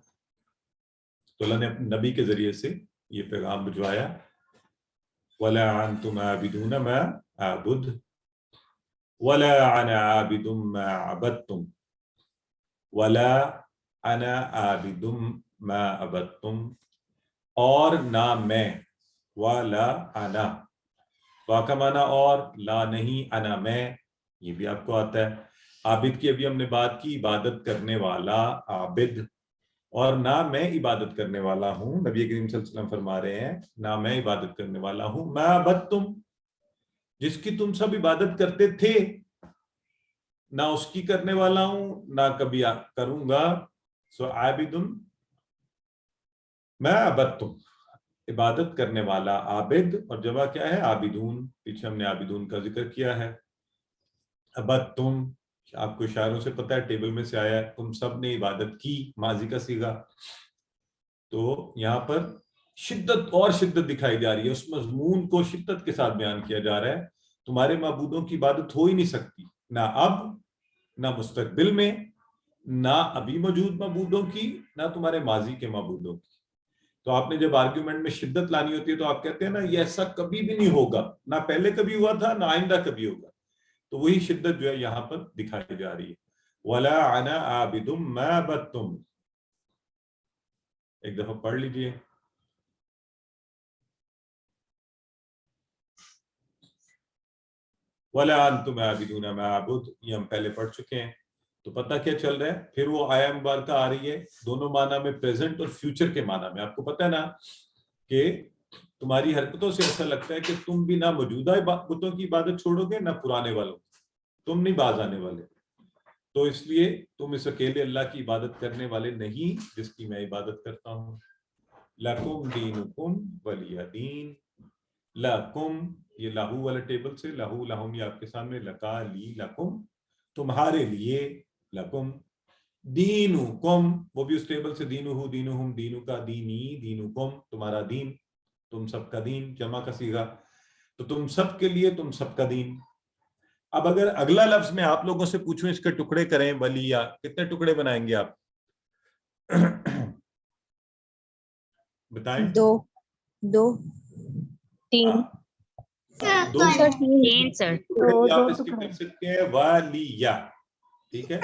تو اللہ نے اپنے نبی کے ذریعے سے یہ پیغام بھجوایا، وَلَا أَنْتُمْ عَابِدُونَ مَا أَعْبُدُ وَلَا أَنَا عَابِدٌ مَا عَبَدتُّمْ وَلَا أَنَا عَابِدٌ مَا عَبَدتُّمْ، اور نہ میں، وَلَا أَنَا، واقع معنی اور، لا نہیں، انا میں، یہ بھی آپ کو آتا ہے۔ عابد کی ابھی ہم نے بات کی، عبادت کرنے والا، عابد، اور نہ میں عبادت کرنے والا ہوں، نبی کریم صلی اللہ علیہ وسلم فرما رہے ہیں نہ میں عبادت کرنے والا ہوں، ما عبدتم، جس کی تم سب عبادت کرتے تھے، نہ اس کی کرنے والا ہوں نہ کبھی کروں گا۔ سو عابد ما عبدتم، عبادت کرنے والا، عابد، اور جمع کیا ہے عابدون، پیچھے ہم نے عابدون کا ذکر کیا ہے۔ عبدتم آپ کو اشاروں سے پتہ ہے، ٹیبل میں سے آیا ہے، تم سب نے عبادت کی، ماضی کا صیغہ، تو یہاں پر شدت اور شدت دکھائی جا رہی ہے، اس مضمون کو شدت کے ساتھ بیان کیا جا رہا ہے، تمہارے معبودوں کی عبادت ہو ہی نہیں سکتی، نہ اب نہ مستقبل میں، نہ ابھی موجود معبودوں کی، نہ تمہارے ماضی کے معبودوں کی. تو آپ نے جب آرگیومنٹ میں شدت لانی ہوتی ہے تو آپ کہتے ہیں نا یہ ایسا کبھی بھی نہیں ہوگا، نہ پہلے کبھی ہوا تھا نہ آئندہ کبھی ہوگا. تو وہی شدت جو ہے یہاں پر دکھائی جا رہی ہے. وَلَا أَنَا عَابِدٌ مَا عَبَدتُّمْ. ایک دفعہ پڑھ لیجئے. وَلَا أَنْتُمْ عَابِدُونَ مَا أَعْبُدُ، یہ ہم پہلے پڑھ چکے ہیں. تو پتہ کیا چل رہا ہے؟ پھر وہ آیا مبارکہ آ رہی ہے دونوں معنی میں، پریزنٹ اور فیوچر کے معنی میں. آپ کو پتہ ہے نا کہ تمہاری حرکتوں سے ایسا لگتا ہے کہ تم بھی نہ موجودہ بتوں کی عبادت چھوڑو گے نہ پرانے والوں، تم نہیں باز آنے والے. تو اس لیے تم اس اکیلے اللہ کی عبادت کرنے والے نہیں جس کی میں عبادت کرتا ہوں. لَكُمْ دِينُكُمْ وَلِيَ دِينِ. لَكُمْ یہ لاہو والے ٹیبل سے، لاہو لاہم یہ آپ کے سامنے، لکا لی لکم تمہارے لیے، لکم دینکم وہ بھی اس ٹیبل سے، دینہو دینہم دینو کا، دینی دینکم تمہارا دین، تم سب کا دین، جمع کا صیغہ. تو تم سب کے لیے، تم سب کا دین. اب اگر اگلا لفظ میں آپ لوگوں سے پوچھوں اس کے ٹکڑے کریں، ولیہ کتنے ٹکڑے بنائیں گے آپ؟ بتائیں. دو تین دو تین سر. آپ اس کی کر سکتے ہیں ولیہ، ٹھیک ہے.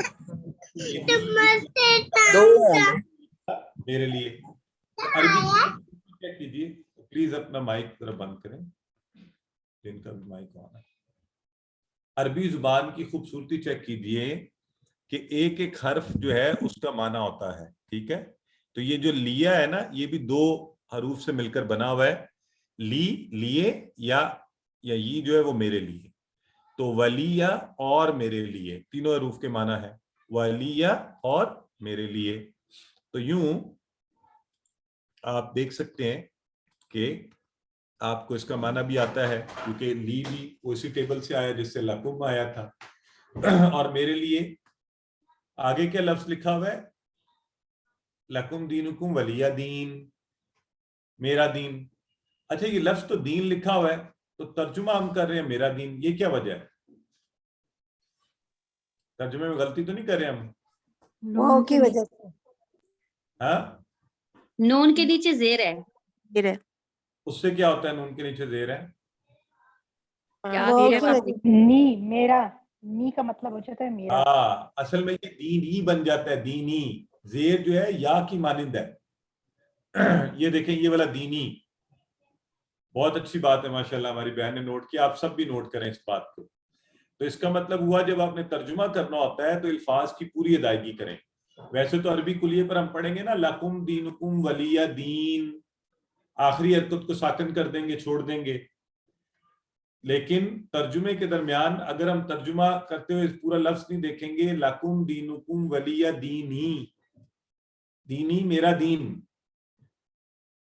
میرے لیے عربی چیک کیجیے پلیز، اپنا مائک ذرا بند کریں، جن کا بھی مائک آن ہے. عربی زبان کی خوبصورتی چیک کیجیے کہ ایک ایک حرف جو ہے اس کا معنی ہوتا ہے، ٹھیک ہے. تو یہ جو لیا ہے نا، یہ بھی دو حروف سے مل کر بنا ہوا ہے، لی لیے، یا یہ جو ہے وہ میرے لیے. تو ولیہ اور میرے لیے تینوں حروف کے معنی ہے، ولیہ اور میرے لیے. تو یوں آپ دیکھ سکتے ہیں کہ آپ کو اس کا معنی بھی آتا ہے، کیونکہ لی بھی اسی ٹیبل سے آیا جس سے لکم آیا تھا. اور میرے لیے آگے کیا لفظ لکھا ہوا ہے؟ لکم دینکم ولیہ دین، میرا دین. اچھا یہ لفظ تو دین لکھا ہوا ہے، تو ترجمہ ہم کر رہے ہیں میرا دین، یہ کیا وجہ ہے؟ ترجمے میں غلطی تو نہیں کر رہے ہم؟ نون کی وجہ سے. ہاں نون کے نیچے زیر ہے. اس سے کیا ہوتا ہے نون کے نیچے زیر ہے؟ نی، میرا، نی کا مطلب ہو جاتا ہے میرا. ہاں اصل میں یہ دین ہی بن جاتا ہے، دینی. زیر جو ہے یا کی مانند ہے. یہ دیکھیں یہ والا دینی، بہت اچھی بات ہے ماشاءاللہ، ہماری بہن نے نوٹ کیا، آپ سب بھی نوٹ کریں اس بات کو. تو اس کا مطلب ہوا جب آپ نے ترجمہ کرنا ہوتا ہے تو الفاظ کی پوری ادائیگی کریں. ویسے تو عربی کلیے پر ہم پڑھیں گے نا لکم دینکم ولیہ دین، آخری حرکت کو ساکن کر دیں گے، چھوڑ دیں گے. لیکن ترجمے کے درمیان اگر ہم ترجمہ کرتے ہوئے پورا لفظ نہیں دیکھیں گے، لکم دینکم ولیہ دینی، دینی میرا دین.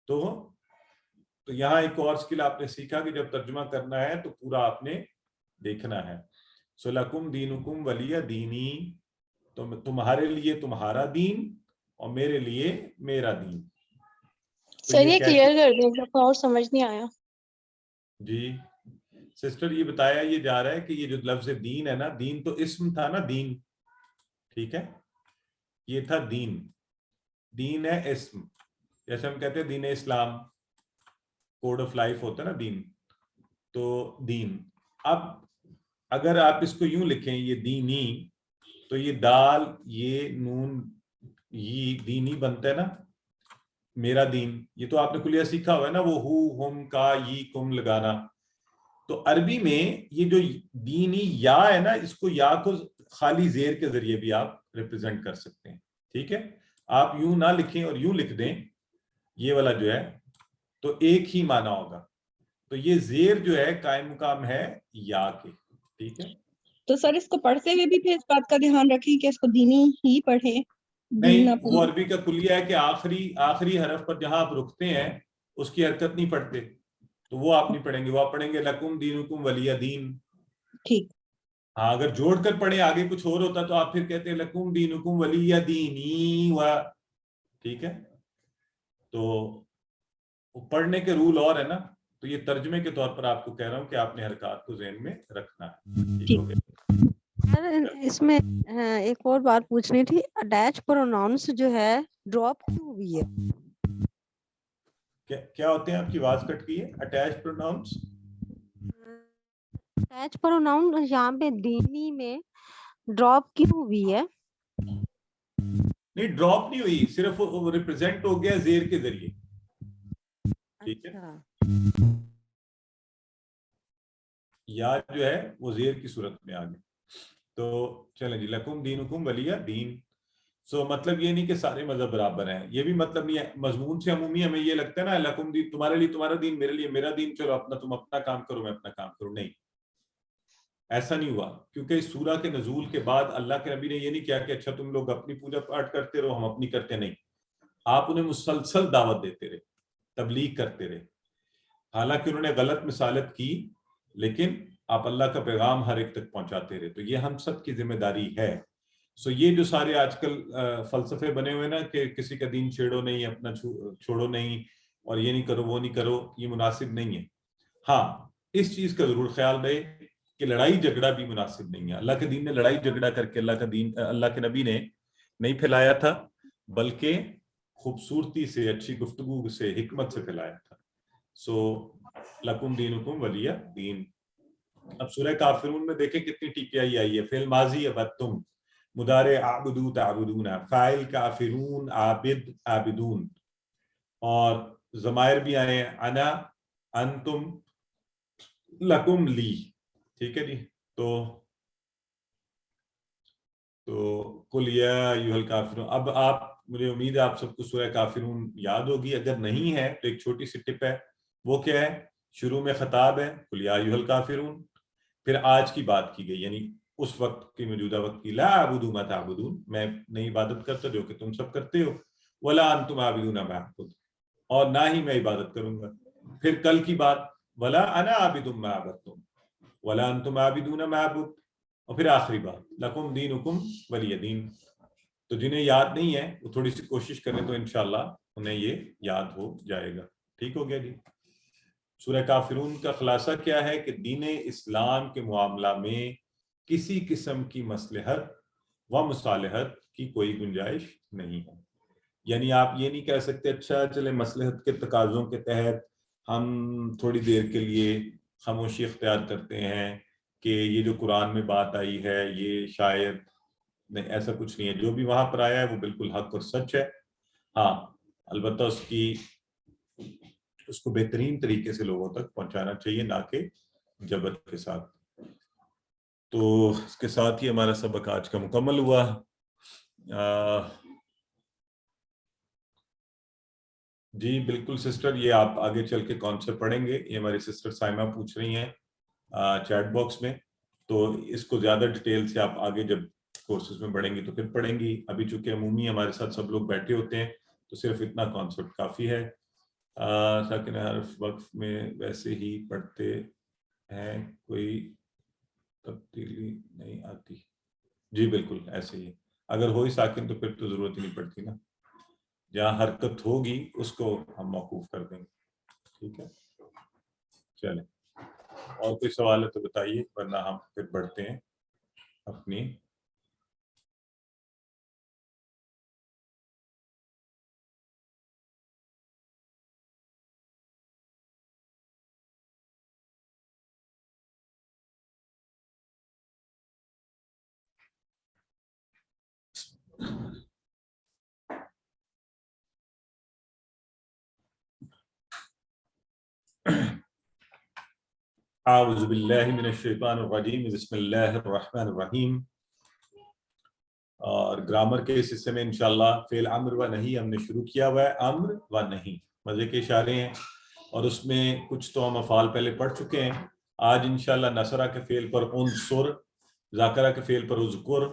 تو یہاں ایک اور اسکل آپ نے سیکھا کہ جب ترجمہ کرنا ہے تو پورا آپ نے دیکھنا ہے. سو لکم دینکم ولیہ دینی، تمہارے لیے تمہارا دین اور میرے لیے میرا دین. سر یہ کلیئر کر دیں، اور سمجھ نہیں آیا. جی سسٹر یہ بتایا یہ جا رہا ہے کہ یہ جو لفظ دین ہے نا، دین تو اسم تھا نا، دین، ٹھیک ہے، یہ تھا دین. دین ہے اسم، جیسے ہم کہتے ہیں دین اسلام، کوڈ آف لائف ہوتا ہے نا دین، تو دین. اب اگر آپ اس کو یوں لکھیں یہ دینی، تو یہ دال یہ نون یہ دینی بنتا ہے نا، میرا دین. یہ تو آپ نے کلیہ سیکھا ہوا ہے نا، وہ ہو ہم کا یہ کم لگانا. تو عربی میں یہ جو دینی یا ہے نا، اس کو یا کو خالی زیر کے ذریعے بھی آپ ریپرزینٹ کر سکتے ہیں، ٹھیک ہے. آپ یوں نہ لکھیں اور یوں لکھ دیں یہ والا جو ہے تو ایک ہی معنی ہوگا. تو یہ زیر جو ہے قائم مقام ہے یا کے، ٹھیک ہے. تو سر اس کو پڑھتے ہوئے بھی پھر اس بات کا دھیان رکھیں کہ اس کو دینی ہی پڑھیں. نہیں، وہ عربی کا کلیہ ہے کہ آخری حرف پر جہاں آپ رکتے ہیں اس کی حرکت نہیں پڑھتے، تو وہ آپ نہیں پڑھیں گے، وہ آپ پڑھیں گے لکم دینکم ولیہ دین. ٹھیک. ہاں اگر جوڑ کر پڑھیں آگے کچھ اور ہوتا تو آپ پھر کہتے ہیں لکم دینکم ولیہ دینی و، ٹھیک ہے. تو پڑھنے کے رول اور ہے نا، تو یہ ترجمے کے طور پر آپ کو کہہ رہا ہوں کہ آپ نے حرکات کو ذہن میں رکھنا ہے. ٹھیک ہو گیا. اس میں ایک اور بات پوچھنی تھی، اٹیچ پروناؤنس جو ہے ڈراپ کیوں ہوئی ہے؟ کیا ہوتے ہیں؟ آپ کی آواز کٹ گئی ہے. اٹیچ پروناؤنس، اٹیچ پروناؤن یہاں پہ دینی میں ڈراپ کیوں ہوئی ہے؟ نہیں ڈراپ نہیں ہوئی، صرف ریپرزینٹ ہو گیا زیر کے ذریعے. ٹھیک ہے، یا جو ہے وہ زیر کی صورت میں آ گئے. تو چلیں جی، لکم دینکم ولی دین. سو مطلب یہ نہیں کہ سارے مذہب برابر ہیں، یہ بھی مطلب نہیں ہے. مضمون سے عمومی ہمیں یہ لگتا ہے نا لکم دین، تمہارے لیے تمہارا دین، میرے لیے میرا دین، چلو اپنا تم اپنا کام کرو میں اپنا کام کروں. نہیں، ایسا نہیں ہوا. کیونکہ اس سورہ کے نزول کے بعد اللہ کے نبی نے یہ نہیں کیا کہ اچھا تم لوگ اپنی پوجا پاٹ کرتے رہو ہم اپنی کرتے. نہیں، آپ انہیں مسلسل دعوت دیتے رہے، تبلیغ کرتے رہے. حالانکہ انہوں نے غلط مثالت کی، لیکن آپ اللہ کا پیغام ہر ایک تک پہنچاتے رہے. تو یہ ہم سب کی ذمہ داری ہے. سو یہ جو سارے آج کل فلسفے بنے ہوئے نا کہ کسی کا دین چھیڑو نہیں، اپنا چھوڑو نہیں، اور یہ نہیں کرو وہ نہیں کرو، یہ مناسب نہیں ہے. ہاں اس چیز کا ضرور خیال رہے کہ لڑائی جھگڑا بھی مناسب نہیں ہے. اللہ کے دین نے لڑائی جھگڑا کر کے اللہ کا دین اللہ کے نبی نے نہیں پھیلایا تھا، بلکہ خوبصورتی سے، اچھی گفتگو سے، حکمت سے پھیلایا تھا. سو لکم دینکم ولی دین. اب سورہ کافرون میں دیکھیں کتنی ٹیپیائی آئی ہے. فعل ماضی ابدتم، مضارع اعبدو تعبدون، فاعل کافرون عابد عابدون، اور ضمائر بھی آئے ہیں انا، انتم، لکم، لی. ٹھیک ہے جی. تو قل یا ایھا الکافرون. اب آپ، مجھے امید ہے آپ سب کو سورہ کافرون یاد ہوگی. اگر نہیں ہے تو ایک چھوٹی سی ٹپ ہے، وہ کیا ہے؟ شروع میں خطاب ہے قل یا ایھا الکافرون، پھر آج کی بات کی گئی، یعنی اس وقت کی، موجودہ وقت کی. لا اعبد ما تعبدون، میں نہیں عبادت کرتا جو کہ تم سب کرتے ہو. ولا انتم عابدون ما اعبد، اور نہ ہی میں عبادت کروں گا. پھر کل کی بات ولا انا عابد ما عبدتم ولا انتم عابدون ما اعبد، اور پھر آخری بات لکم دینکم ولی دین. تو جنہیں یاد نہیں ہے وہ تھوڑی سی کوشش کریں تو انشاءاللہ انہیں یہ یاد ہو جائے گا. ٹھیک ہو گیا جی. سورہ کافرون کا خلاصہ کیا ہے کہ دین اسلام کے معاملہ میں کسی قسم کی مصلحت و مصالحت کی کوئی گنجائش نہیں ہے. یعنی آپ یہ نہیں کہہ سکتے اچھا چلے مصلحت کے تقاضوں کے تحت ہم تھوڑی دیر کے لیے خاموشی اختیار کرتے ہیں کہ یہ جو قرآن میں بات آئی ہے یہ شاید نہیں. ایسا کچھ نہیں ہے. جو بھی وہاں پر آیا ہے وہ بالکل حق اور سچ ہے. ہاں البتہ اس کو بہترین طریقے سے لوگوں تک پہنچانا چاہیے، نہ کہ جبر کے ساتھ. تو اس کے ساتھ ہی ہمارا سبق آج کا مکمل ہوا. جی بالکل سسٹر، یہ آپ آگے چل کے کون سے پڑھیں گے، یہ ہماری سسٹر سائمہ پوچھ رہی ہیں چیٹ باکس میں. تو اس کو زیادہ ڈیٹیل سے آپ آگے جب کورسز میں پڑھیں گی تو پھر پڑھیں گی. ابھی چونکہ عمومی ہمارے ساتھ سب لوگ بیٹھے ہوتے ہیں تو صرف اتنا کانسیپٹ کافی ہے. ساکن حرف وقف میں ویسے ہی پڑھتے ہیں، کوئی تبدیلی نہیں آتی. جی بالکل ایسے ہی، اگر ہوئی ساکن تو پھر تو ضرورت ہی نہیں پڑتی نا. جہاں حرکت ہوگی اس کو ہم موقوف کر دیں گے. ٹھیک ہے چلیں، اور کوئی سوال ہے تو بتائیے، ورنہ ہم پھر بڑھتے ہیں اپنی. اعوذ باللہ من الشیطان الرجیم، بسم اللہ الرحمن الرحیم. اور گرامر کے اس حصے میں انشاءاللہ فعل امر و نہیں ہم نے شروع کیا ہوا ہے. امر و نہیں مزے کے اشارے ہیں، اور اس میں کچھ تو ہم افعال پہلے پڑھ چکے ہیں. آج انشاءاللہ نصرہ کے فعل پر انصر، ذاکرہ کے فعل پر اذکر،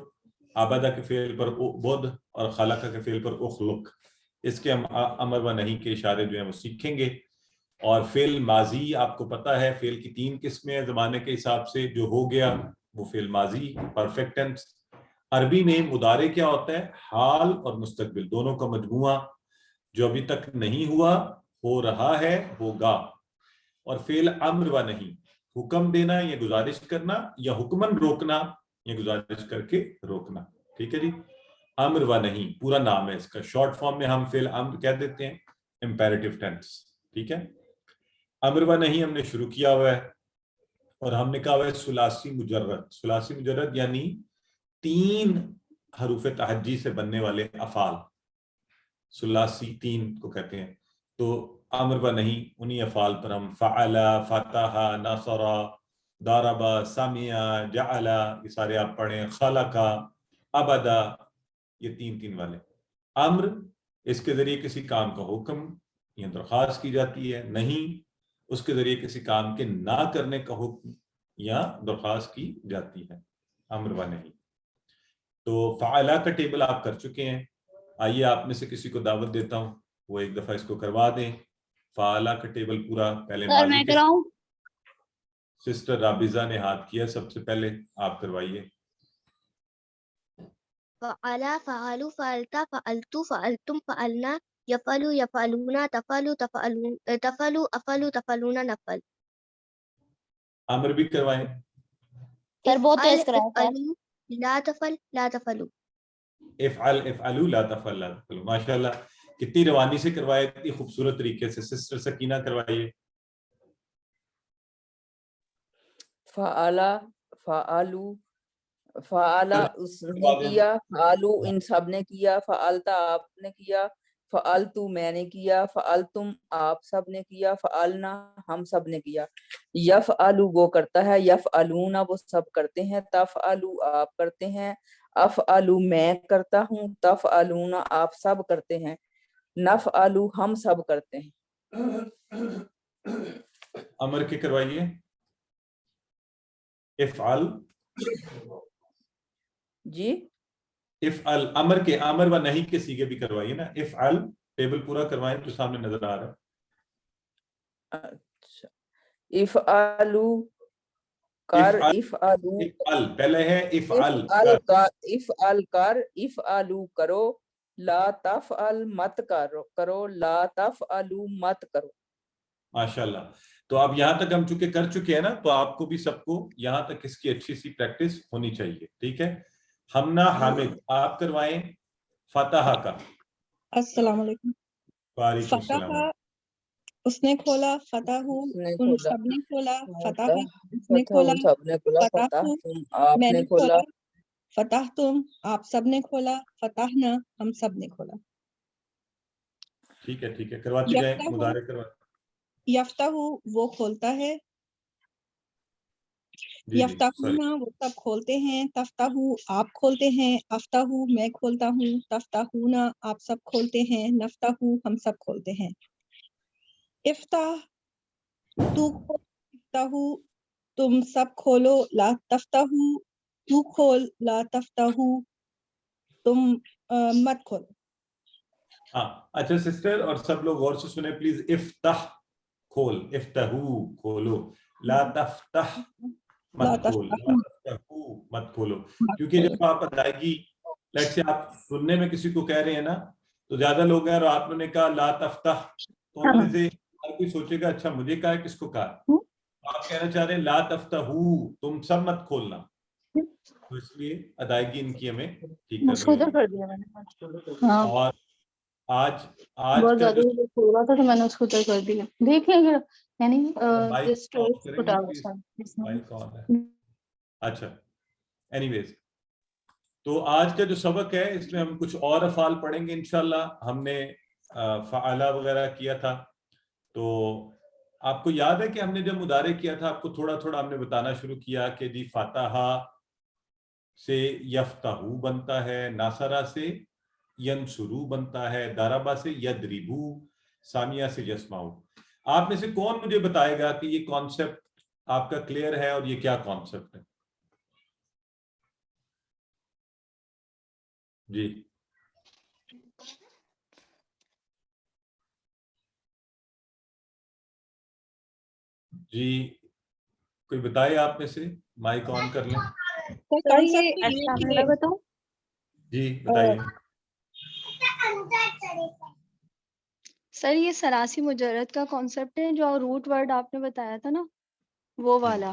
عبدہ کے فعل پر اعبد، اور خلقہ کے فعل پر اخلق، اس کے ہم امر و نہیں کے اشارے جو ہیں وہ سیکھیں گے. اور فعل ماضی آپ کو پتہ ہے فعل کی 3 قسمیں ہیں زمانے کے حساب سے. جو ہو گیا وہ فعل ماضی پرفیکٹ ٹینس. عربی میں مضارع کیا ہوتا ہے؟ حال اور مستقبل دونوں کا مجموعہ، جو ابھی تک نہیں ہوا، ہو رہا ہے، ہوگا. اور فعل امر و نہیں، حکم دینا یا گزارش کرنا یا حکمن روکنا یہ گزارش کر کے روکنا. ٹھیک ہے جی. امر و نہیں پورا نام ہے اس کا, شارٹ فارم میں ہم فعل امر کہہ دیتے ہیں, امپیریٹو ٹینس. ٹھیک ہے. امر و نہیں ہم نے شروع کیا ہوا ہے اور ہم نے کہا ہوا ہے ثلاثی مجرد. ثلاثی مجرد یعنی 3 حروف تہجی سے بننے والے افعال, ثلاثی 3 کو کہتے ہیں. تو امر و نہیں انہی افعال پر ہم فعل, فتح, نصر, ضرب, سمع, جعل یہ سارے آپ پڑھیں, خلق, ابدا, یہ 3 والے. امر اس کے ذریعے کسی کام کا حکم یا درخواست کی جاتی ہے, نہیں اس کے ذریعے کسی کام کے نہ کرنے کا حکم یا درخواست کی جاتی ہے. امر و نہیں. تو فعلا کا ٹیبل آپ کر چکے ہیں. آئیے آپ میں سے کسی کو دعوت دیتا ہوں وہ ایک دفعہ اس کو کروا دیں. فعلا کا ٹیبل پورا پہلے سر میں کراؤں؟ سسٹر رابضہ نے ہاتھ کیا سب سے پہلے, آپ کروائیے. فعلا فعلوا فعلتا فعلتو فعلتم فعلنا یفعلوا یفعلون تفعلوا تفعلون تفعلوا افعلوا تفعلون نفعل. عامر بھی کروائیں. سر بہت تیز افعل کرایا سر. افعلوا لا تفعل لا تفعلوا. افعل افعلوا لا تفعل لا تفعلوا. ماشاءاللہ کتنی روانی سے کروائے, اتنی خوبصورت طریقے سے. سسٹر سکینہ کروائیے. فعلا فعلو فعلا اس نے کیا, فعلو ان سب نے کیا, فعلتا آپ نے کیا, فعلتو میں نے کیا, فعلتم آپ سب نے کیا, فعلنا ہم سب نے کیا. یفعلو وہ کرتا ہے, یفعلون وہ سب کرتے ہیں, تفعلو آپ کرتے ہیں, افعلو میں کرتا ہوں, تفعلون آپ سب کرتے ہیں, نفعلو ہم سب کرتے ہیں. امر کے کروائیے. افعل جی افعل امر کے, امر و نہیں کے سیگے بھی کروائیے نا. افعل ٹیبل پورا کروائیں تو سامنے نظر آ رہا ہے. اچھا افعلو کر, افعلو افعل پہلے ہے, افعل افعل کا, افعل کر, افعلو کرو, لا تفعل مت کرو, لا تفعلو مت کرو. ماشاءاللہ. تو اب یہاں تک ہم کر چکے ہیں نا, تو آپ کو بھی سب کو یہاں تک اس کی اچھی سی پریکٹس ہونی چاہیے. ٹھیک ہے. ہمنا حامد آپ کروائیں فتح کا. السلام علیکم. وعلیکم فتح السلام. اس نے کھولا, فتح اس نے تم کھولا, سب نے کھولا, فتح اس نے فتح کھولا, ان سب نے کھولا, فتح فتح تم آپ میں نے نے کھولا, کھولا, فتح تم آپ سب نے کھولا, فتح نہ ہم سب نے کھولا. ٹھیک ہے ٹھیک ہے, کرواتے جائیں, مضارع کرواتے. یفتح وہ کھولتا ہے, جی جی یفتحون وہ سب کھولتے ہیں, تفتح آپ کھولتے ہیں, افتح میں کھولتا ہوں, تفتحون آپ سب کھولتے ہیں, نفتح ہم سب کھولتے ہیں. افتح تو کھول, افتح تم سب کھولو, لا تفتح تو کھول, لا تفتح تم مت کھولو. ہاں اچھا سسٹر اور سب لوگ غور سے سنیں پلیز. افتح کھول, افتحو کھولو, لا تفتح مت کھول, لا تفتحو مت کھولو. کیونکہ جب آپ ادائیگی لیٹ سے آپ سننے میں کسی کو کہہ رہے ہیں نا, تو زیادہ لوگ ہیں اور آپ نے کہا لا تفتح, تو ان میں سے ہر کوئی سوچے گا اچھا مجھے کہا ہے, کس کو کہا. آپ کہنا چاہ رہے ہیں لا تفتحو تم سب مت کھولنا, تو اس لیے ادائیگی ان کی ہمیں ٹھیک کرنی ہوگی. کر دیا میں نے. ہاں اور آج بہت کا زیادہ جو کھول رہا تھا تو میں نے اس کو ادھر کر دیا. دیکھ لیں گے یعنی مائک جسٹ آف کریں پٹ گے آؤٹ پلیز, سم. مائک آن ہے. اچھا اینی ویز, تو آج کا جو سبق ہے اس میں ہم کچھ اور افعال پڑھیں گے انشاءاللہ. ہم نے فعلا وغیرہ کیا تھا, تو آپ کو یاد ہے کہ ہم نے جب مضارع کیا تھا آپ کو تھوڑا تھوڑا ہم نے بتانا شروع کیا کہ جی فتح سے یفتحو بنتا ہے, ناصرہ سے ینصرو بنتا ہے, ضربہ سے یضربو, سامیہ سے یسمعو. آپ میں سے کون مجھے بتائے گا کہ یہ کانسیپٹ آپ کا کلیئر ہے اور یہ کیا کانسیپٹ ہے؟ جی جی کوئی بتائے آپ میں سے, مائک آن کر لیں. سر یہ میں بتاؤں جی بتائیے. سر یہ سراسی مجرد کا کانسیپٹ ہے جو روٹ ورڈ آپ نے بتایا تھا نا, وہ والا.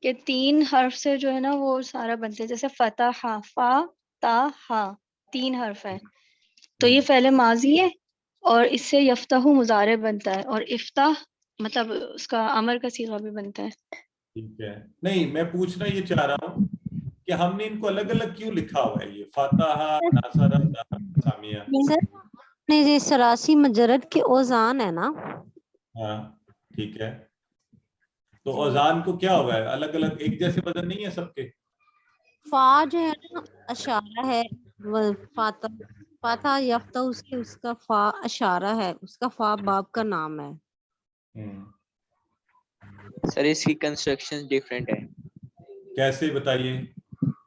کہ 3 حرف سے جو ہے نا وہ سارا بنتے ہیں، جیسے فتح، فا، تا، ہا، 3 حرف ہیں، تو یہ فعل ماضی ہے اور اس سے یفتح مضارع بنتا ہے، اور افتح مطلب اس کا امر کا صیغہ بھی بنتا ہے. ٹھیک ہے. نہیں میں پوچھنا یہ چاہ رہا ہوں کہ ہم نے ان کو الگ الگ کیوں لکھا ہوا ہے، یہ فاتحہ، ناصرہ، سامیہ؟ سر نے یہ سراسی مجرد کے اوزان ہے نا. ہاں ٹھیک ہے. تو جی. اوزان کو کیا ہوا ہے، الگ الگ ایک جیسے وزن نہیں ہے سب کے؟ فا جو ہے نا اشارہ ہے، فاتح یفتح اس کا فا اشارہ ہے، اس کا فا باب کا نام ہے. سر اس کی کنسٹرکشن ڈیفرنٹ ہے. کیسے بتائیے؟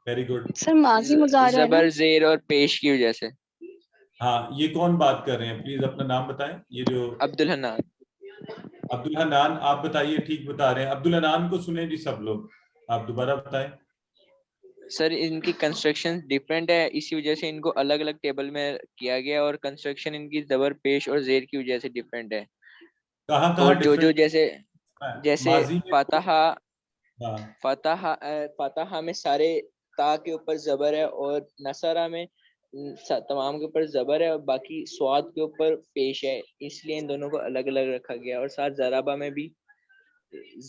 Very good. سر ماضی مضارع ہے نا. زبر، زیر اور پیش کی وجہ سے. ہاں یہ کون بات کر رہے ہیں؟ پلیز اپنا نام بتائیں. یہ جو عبدالحنان. عبدالحنان، آپ بتائیے. ٹھیک بتا رہے ہیں. عبدالحنان کو سنیں جی سب لوگ. آپ دوبارہ بتائیں. سر ان کی کنسٹرکشن ڈیفرنٹ ہے، اسی وجہ سے ان کو الگ الگ ٹیبل میں کیا گیا، اور کنسٹرکشن ان کی زبر، پیش اور زیر کی وجہ سے ڈیفرنٹ ہے. کہاں کہاں اور جو ڈفرنٹ؟ جیسے ماضی میں فاتحہ میں سارے تا کے اوپر زبر ہے، اور نصرہ میں تمام کے اوپر زبر ہے، اور باقی سواد کے اوپر پیش ہے، اس لیے ان دونوں کو الگ الگ رکھا گیا. اور ساتھ ضربہ میں بھی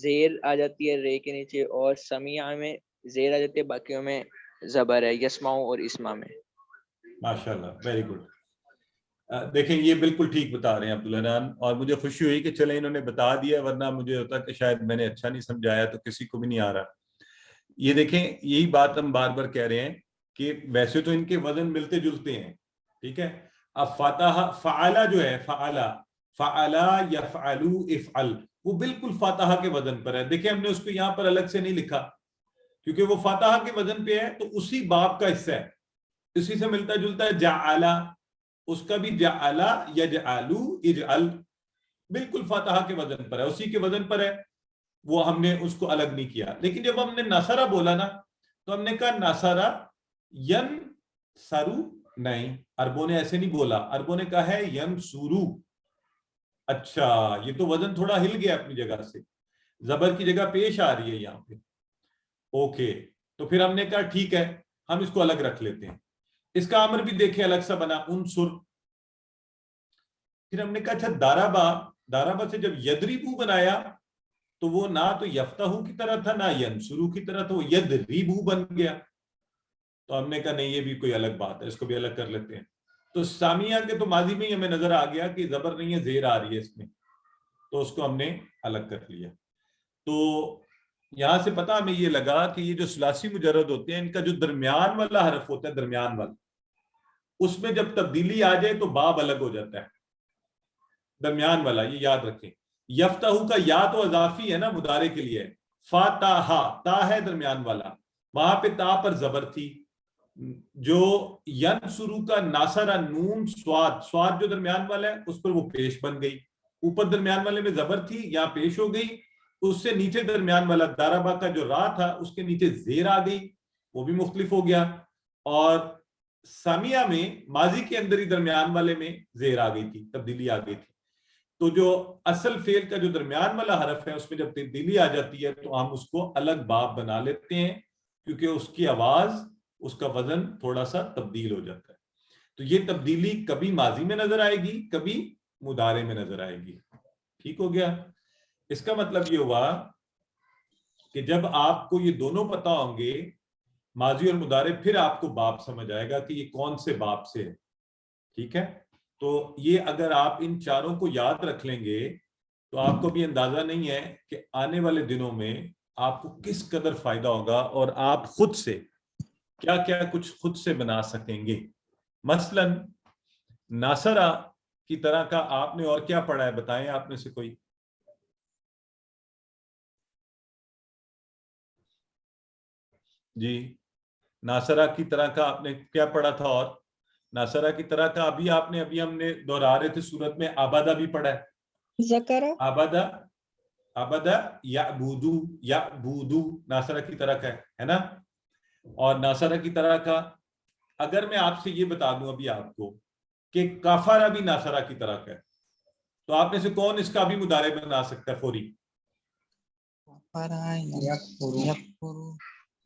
زیر آ جاتی ہے رے کے نیچے، اور سمیع میں زیر آ جاتی ہے، باقیوں میں زبر ہے، یسمعو اور اسما میں. ماشاءاللہ، ویری گڈ. دیکھیں یہ بالکل ٹھیک بتا رہے ہیں عبدالحنان، اور مجھے خوشی ہوئی کہ چلیں انہوں نے بتا دیا، ورنہ مجھے ہوتا کہ شاید میں نے اچھا نہیں سمجھایا تو کسی کو بھی نہیں آ رہا. یہ دیکھیں یہی بات ہم بار بار کہہ رہے ہیں کہ ویسے تو ان کے وزن ملتے جلتے ہیں، ٹھیک ہے. اب فاتحہ، فعلا جو ہے، فعلا یفعلو افعل، وہ بالکل فاتحہ کے وزن پر ہے. دیکھیں ہم نے اس کو یہاں پر الگ سے نہیں لکھا کیونکہ وہ فاتحہ کے وزن پہ ہے، تو اسی باب کا حصہ ہے، اسی سے ملتا جلتا ہے. جعلا، اس کا بھی جعلا یجعلو اجعل، بالکل فاتحہ کے وزن پر ہے، اسی کے وزن پر ہے، وہ ہم نے اس کو الگ نہیں کیا. لیکن جب ہم نے نصرہ بولا نا تو ہم نے کہا نصرہ ینصرو، نہیں، عربوں نے ایسے نہیں بولا، عربوں نے کہا ہے ینصرو. اچھا یہ تو وزن تھوڑا ہل گیا اپنی جگہ سے، زبر کی جگہ پیش آ رہی ہے یہاں پہ. اوکے، تو پھر ہم نے کہا ٹھیک ہے ہم اس کو الگ رکھ لیتے ہیں. اس کا امر بھی دیکھیں الگ سا بنا، انصر. پھر ہم نے کہا اچھا دارابا سے جب یدریبو بنایا تو وہ نہ تو یفتحو کی طرح تھا نہ ینصرو کی طرح تھا، وہ یدریبو بن گیا. تو ہم نے کہا نہیں یہ بھی کوئی الگ بات ہے، اس کو بھی الگ کر لیتے ہیں. تو سامیہ کے تو ماضی میں ہی ہمیں نظر آ گیا کہ زبر نہیں ہے، زیر آ رہی ہے اس میں، تو اس کو ہم نے الگ کر لیا. تو یہاں سے پتہ ہمیں یہ لگا کہ یہ جو ثلاثی مجرد ہوتے ہیں ان کا جو درمیان والا حرف ہوتا ہے، درمیان والا، اس میں جب تبدیلی آ جائے تو باب الگ ہو جاتا ہے. درمیان والا یہ یاد رکھیں. یفتحو کا یا تو اضافی ہے نا مضارع کے لیے، فاتحہ تا ہے درمیان والا، وہاں پہ تا پر زبر تھی. جو ینصرو کا ناصرہ نون سواد جو درمیان والا ہے اس پر وہ پیش بن گئی، اوپر درمیان والے میں زبر تھی یہاں پیش ہو گئی، اس سے نیچے درمیان والا دارابا کا جو را تھا اس کے نیچے زیر آ گئی، وہ بھی مختلف ہو گیا. اور سامیہ میں ماضی کے اندر ہی درمیان والے میں زیر آ گئی تھی، تبدیلی آ گئی تھی. تو جو اصل فعل کا جو درمیان والا حرف ہے اس میں جب تبدیلی آ جاتی ہے تو ہم اس کو الگ باب بنا لیتے ہیں، کیونکہ اس کی آواز، اس کا وزن تھوڑا سا تبدیل ہو جاتا ہے. تو یہ تبدیلی کبھی ماضی میں نظر آئے گی، کبھی مضارع میں نظر آئے گی. ٹھیک ہو گیا؟ اس کا مطلب یہ ہوا کہ جب آپ کو یہ دونوں پتہ ہوں گے، ماضی اور مضارع، پھر آپ کو باب سمجھ آئے گا کہ یہ کون سے باب سے ہے. ٹھیک ہے؟ تو یہ اگر آپ ان چاروں کو یاد رکھ لیں گے تو آپ کو بھی اندازہ نہیں ہے کہ آنے والے دنوں میں آپ کو کس قدر فائدہ ہوگا، اور آپ خود سے کیا کیا کچھ خود سے بنا سکیں گے. مثلا ناصرہ کی طرح کا آپ نے اور کیا پڑھا ہے، بتائیں آپ میں سے کوئی. جی ناصرہ کی طرح کا آپ نے کیا پڑھا تھا؟ اور ناصرہ کی طرح کا ابھی ہم نے دہرا رہے تھے سورت میں، آبادہ بھی پڑھا ہے، ذکر، آبادہ یعبودو ناصرہ کی طرح کا ہے نا. اور ناصرہ کی طرح کا اگر میں آپ سے یہ بتا دوں ابھی آپ کو کہ کافرہ بھی ناصرہ کی طرح کا ہے، تو آپ میں سے کون اس کا بھی مضارع بنا سکتا ہے فوری؟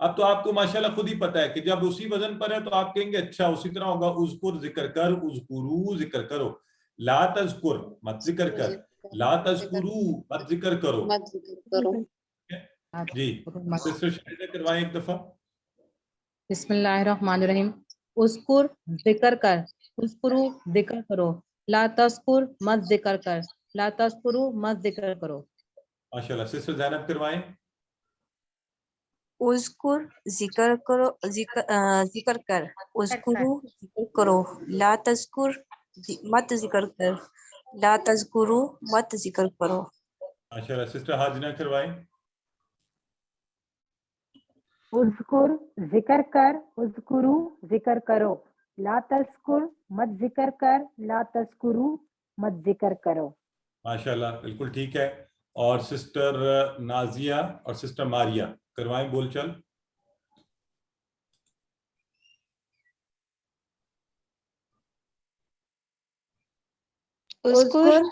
اب تو آپ کو ماشاءاللہ خود ہی پتا ہے کہ جب اسی وزن پر ہے تو آپ کہیں گے اچھا اسی طرح ہوگا اذکر ذکر کر، اذکرو ذکر کرو، لا تذکر مت ذکر کر، لا تذکرو مت ذکر کرو. جی سسٹر شاہدہ کروائیں ایک دفعہ. بسم اللہ الرحمن الرحیم. اذکر ذکر کر، اذکرو ذکر کرو، لا تذکر مت ذکر کر، لا تذکرو مت ذکر کرو. ماشاءاللہ سسٹر زینب کروائیں. اذکر ذکر کرو، ذکر کر، اذکرو ذکر کرو، لا تذکر مت ذکر کر، لا تذکرو مت ذکر کرو. ماشاءاللہ سسٹر حاجنہ کروائیں. اذکر ذکر کر، اذکرو ذکر کرو، لا تذکر مت ذکر کر، لا تذکرو مت ذکر کرو. ماشاءاللہ بالکل ٹھیک ہے. اور سسٹر نازیہ اور سسٹر ماریا کروائیں بول چل. اذکر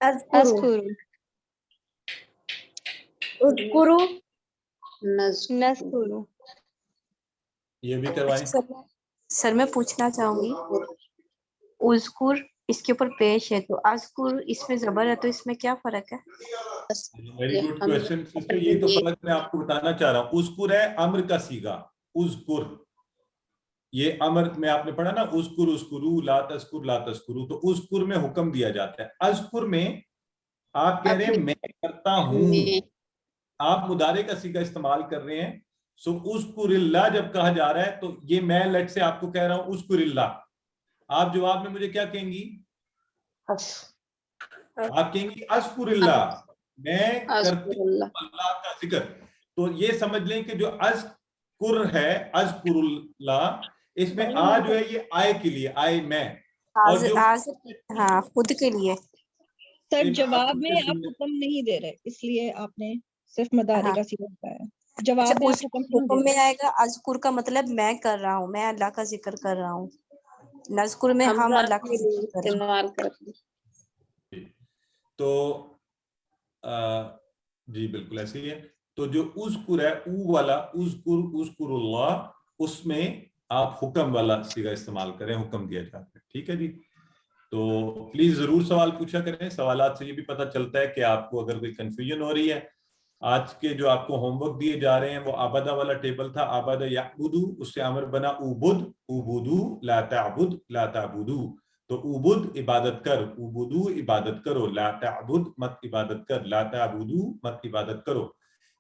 اذکرو اذکرو نذکرو. یہ بھی کروائیں. سر میں پوچھنا چاہوں گی، اذکر اس کے اوپر پیش ہے تو اذکر اس میں زبر ہے تو اس میں کیا فرق ہے؟ Very good question sister. یہ تو فرق میں آپ کو بتانا چاہ رہا ہوں. اذکر ہے امر کا صیغہ، اذکر یہ امر میں آپ نے پڑھا نا، اذکر اذکرو لا تذکر لا تذکرو، تو اذکر میں حکم دیا جاتا ہے. اذکر میں آپ کہہ رہے ہیں میں کرتا ہوں، آپ مضارع کا صیغہ استعمال کر رہے ہیں. سو اذکر اللہ جب کہا جا رہا ہے تو یہ میں لیٹ سے آپ کو کہہ رہا ہوں اذکر اللہ، آپ جواب میں مجھے کیا کہیں گی؟ آپ کہیں گی اذکر اللہ، میں کرتی ہوں اللہ کا ذکر. تو یہ سمجھ لیں کہ جو اذکر ہے اذکر اللہ، اس میں آ جو ہے یہ آئے کے لیے، آئے میں، اور جو ہاں خود کے لیے. سر جواب میں آپ حکم نہیں دے رہے، اس لیے آپ نے صرف مضارع کا صیغہ بتایا. جواب میں آپ حکم میں آئے گا اذکر کا مطلب میں کر رہا ہوں، میں اللہ کا ذکر کر رہا ہوں. نذکر میں ہم اللہ کا ذکر کر رہے ہیں. تو جی بالکل ایسے ہی ہے. تو جو اذکر ہے او والا اذکر اذکر اللہ، اس میں آپ حکم والا صیغہ استعمال کریں، حکم دیا جاتا ہے. ٹھیک ہے جی. تو پلیز ضرور سوال پوچھا کریں. سوالات سے یہ بھی پتہ چلتا ہے کہ آپ کو اگر کوئی کنفیوژن ہو رہی ہے. آج کے جو آپ کو ہوم ورک دیے جا رہے ہیں وہ آبادہ والا ٹیبل تھا، آبادہ یعبدو، اس سے امر بنا اوبد، اوبدو لا تعبد لا تعبدو. تو اوبد عبادت کر، اوبدو عبادت کرو، لا تعبد مت عبادت کر، لا تعبدو مت عبادت کرو.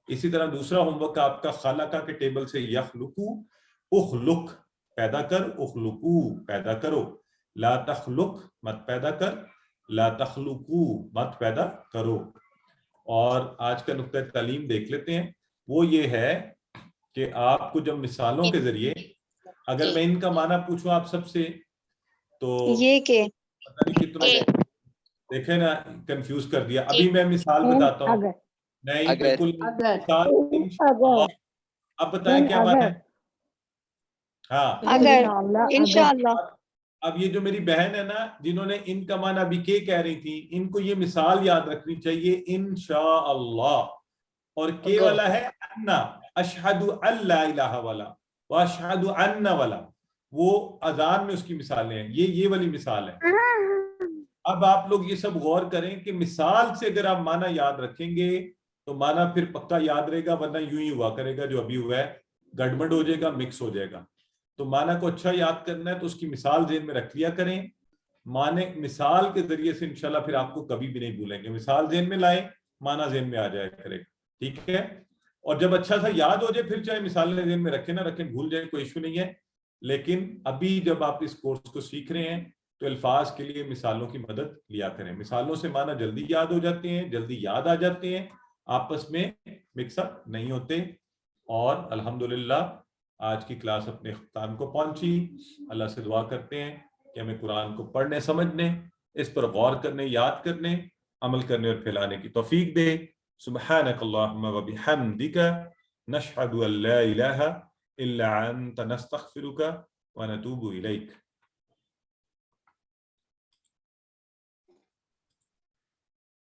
اسی طرح دوسرا ہوم ورک آپ کا خلقہ کے ٹیبل سے یخلقو، اخلق پیدا کر، اخلقو پیدا کرو، لا تخلق مت پیدا کر، لا تخلقو مت پیدا کرو. اور آج کا نقطہ تعلیم دیکھ لیتے ہیں. وہ یہ ہے کہ آپ کو جب مثالوں کے ذریعے اگر میں ان کا معنی پوچھوں آپ سب سے تو یہ کہ پتہ نہیں کتنا دیکھیں نا کنفیوز کر دیا. ابھی میں مثال بتاتا ہوں. نہیں بالکل اب بتائیں کیا معنی ہے؟ ہاں اگر انشاءاللہ. اب یہ جو میری بہن ہے نا جنہوں نے ان کا معنی ابھی کے کہہ رہی تھی، ان کو یہ مثال یاد رکھنی چاہیے انشاءاللہ. اور کے والا ہے انا، اشہد ان لا الہ والا، واشہد ان والا، وہ اذان میں اس کی مثالیں ہیں. یہ والی مثال ہے. اب آپ لوگ یہ سب غور کریں کہ مثال سے اگر آپ معنی یاد رکھیں گے تو معنی پھر پکا یاد رہے گا، ورنہ یوں ہی ہوا کرے گا جو ابھی ہوا ہے، گڑبڑ ہو جائے گا، مکس ہو جائے گا. تو معنی کو اچھا یاد کرنا ہے تو اس کی مثال ذہن میں رکھ لیا کریں. معنی مثال کے ذریعے سے انشاءاللہ پھر آپ کو کبھی بھی نہیں بھولیں گے. مثال ذہن میں لائیں، معنی ذہن میں آ جائے کرے گا. ٹھیک ہے. اور جب اچھا سا یاد ہو جائے پھر چاہے مثالیں ذہن میں رکھیں نہ رکھیں، بھول جائیں کوئی ایشو نہیں ہے. لیکن ابھی جب آپ اس کورس کو سیکھ رہے ہیں تو الفاظ کے لیے مثالوں کی مدد لیا کریں. مثالوں سے معنی جلدی یاد ہو جاتے ہیں، جلدی یاد آ جاتے ہیں، آپس میں مکس اپ نہیں ہوتے. اور الحمدللہ آج کی کلاس اپنے اختتام کو پہنچی. اللہ سے دعا کرتے ہیں کہ ہمیں قرآن کو پڑھنے، سمجھنے، اس پر غور کرنے، یاد کرنے، عمل کرنے اور پھیلانے کی توفیق دے. سبحانک اللہم و بحمدک، نشہد ان لا الہ الا انت، نستغفرک و نتوب الیک.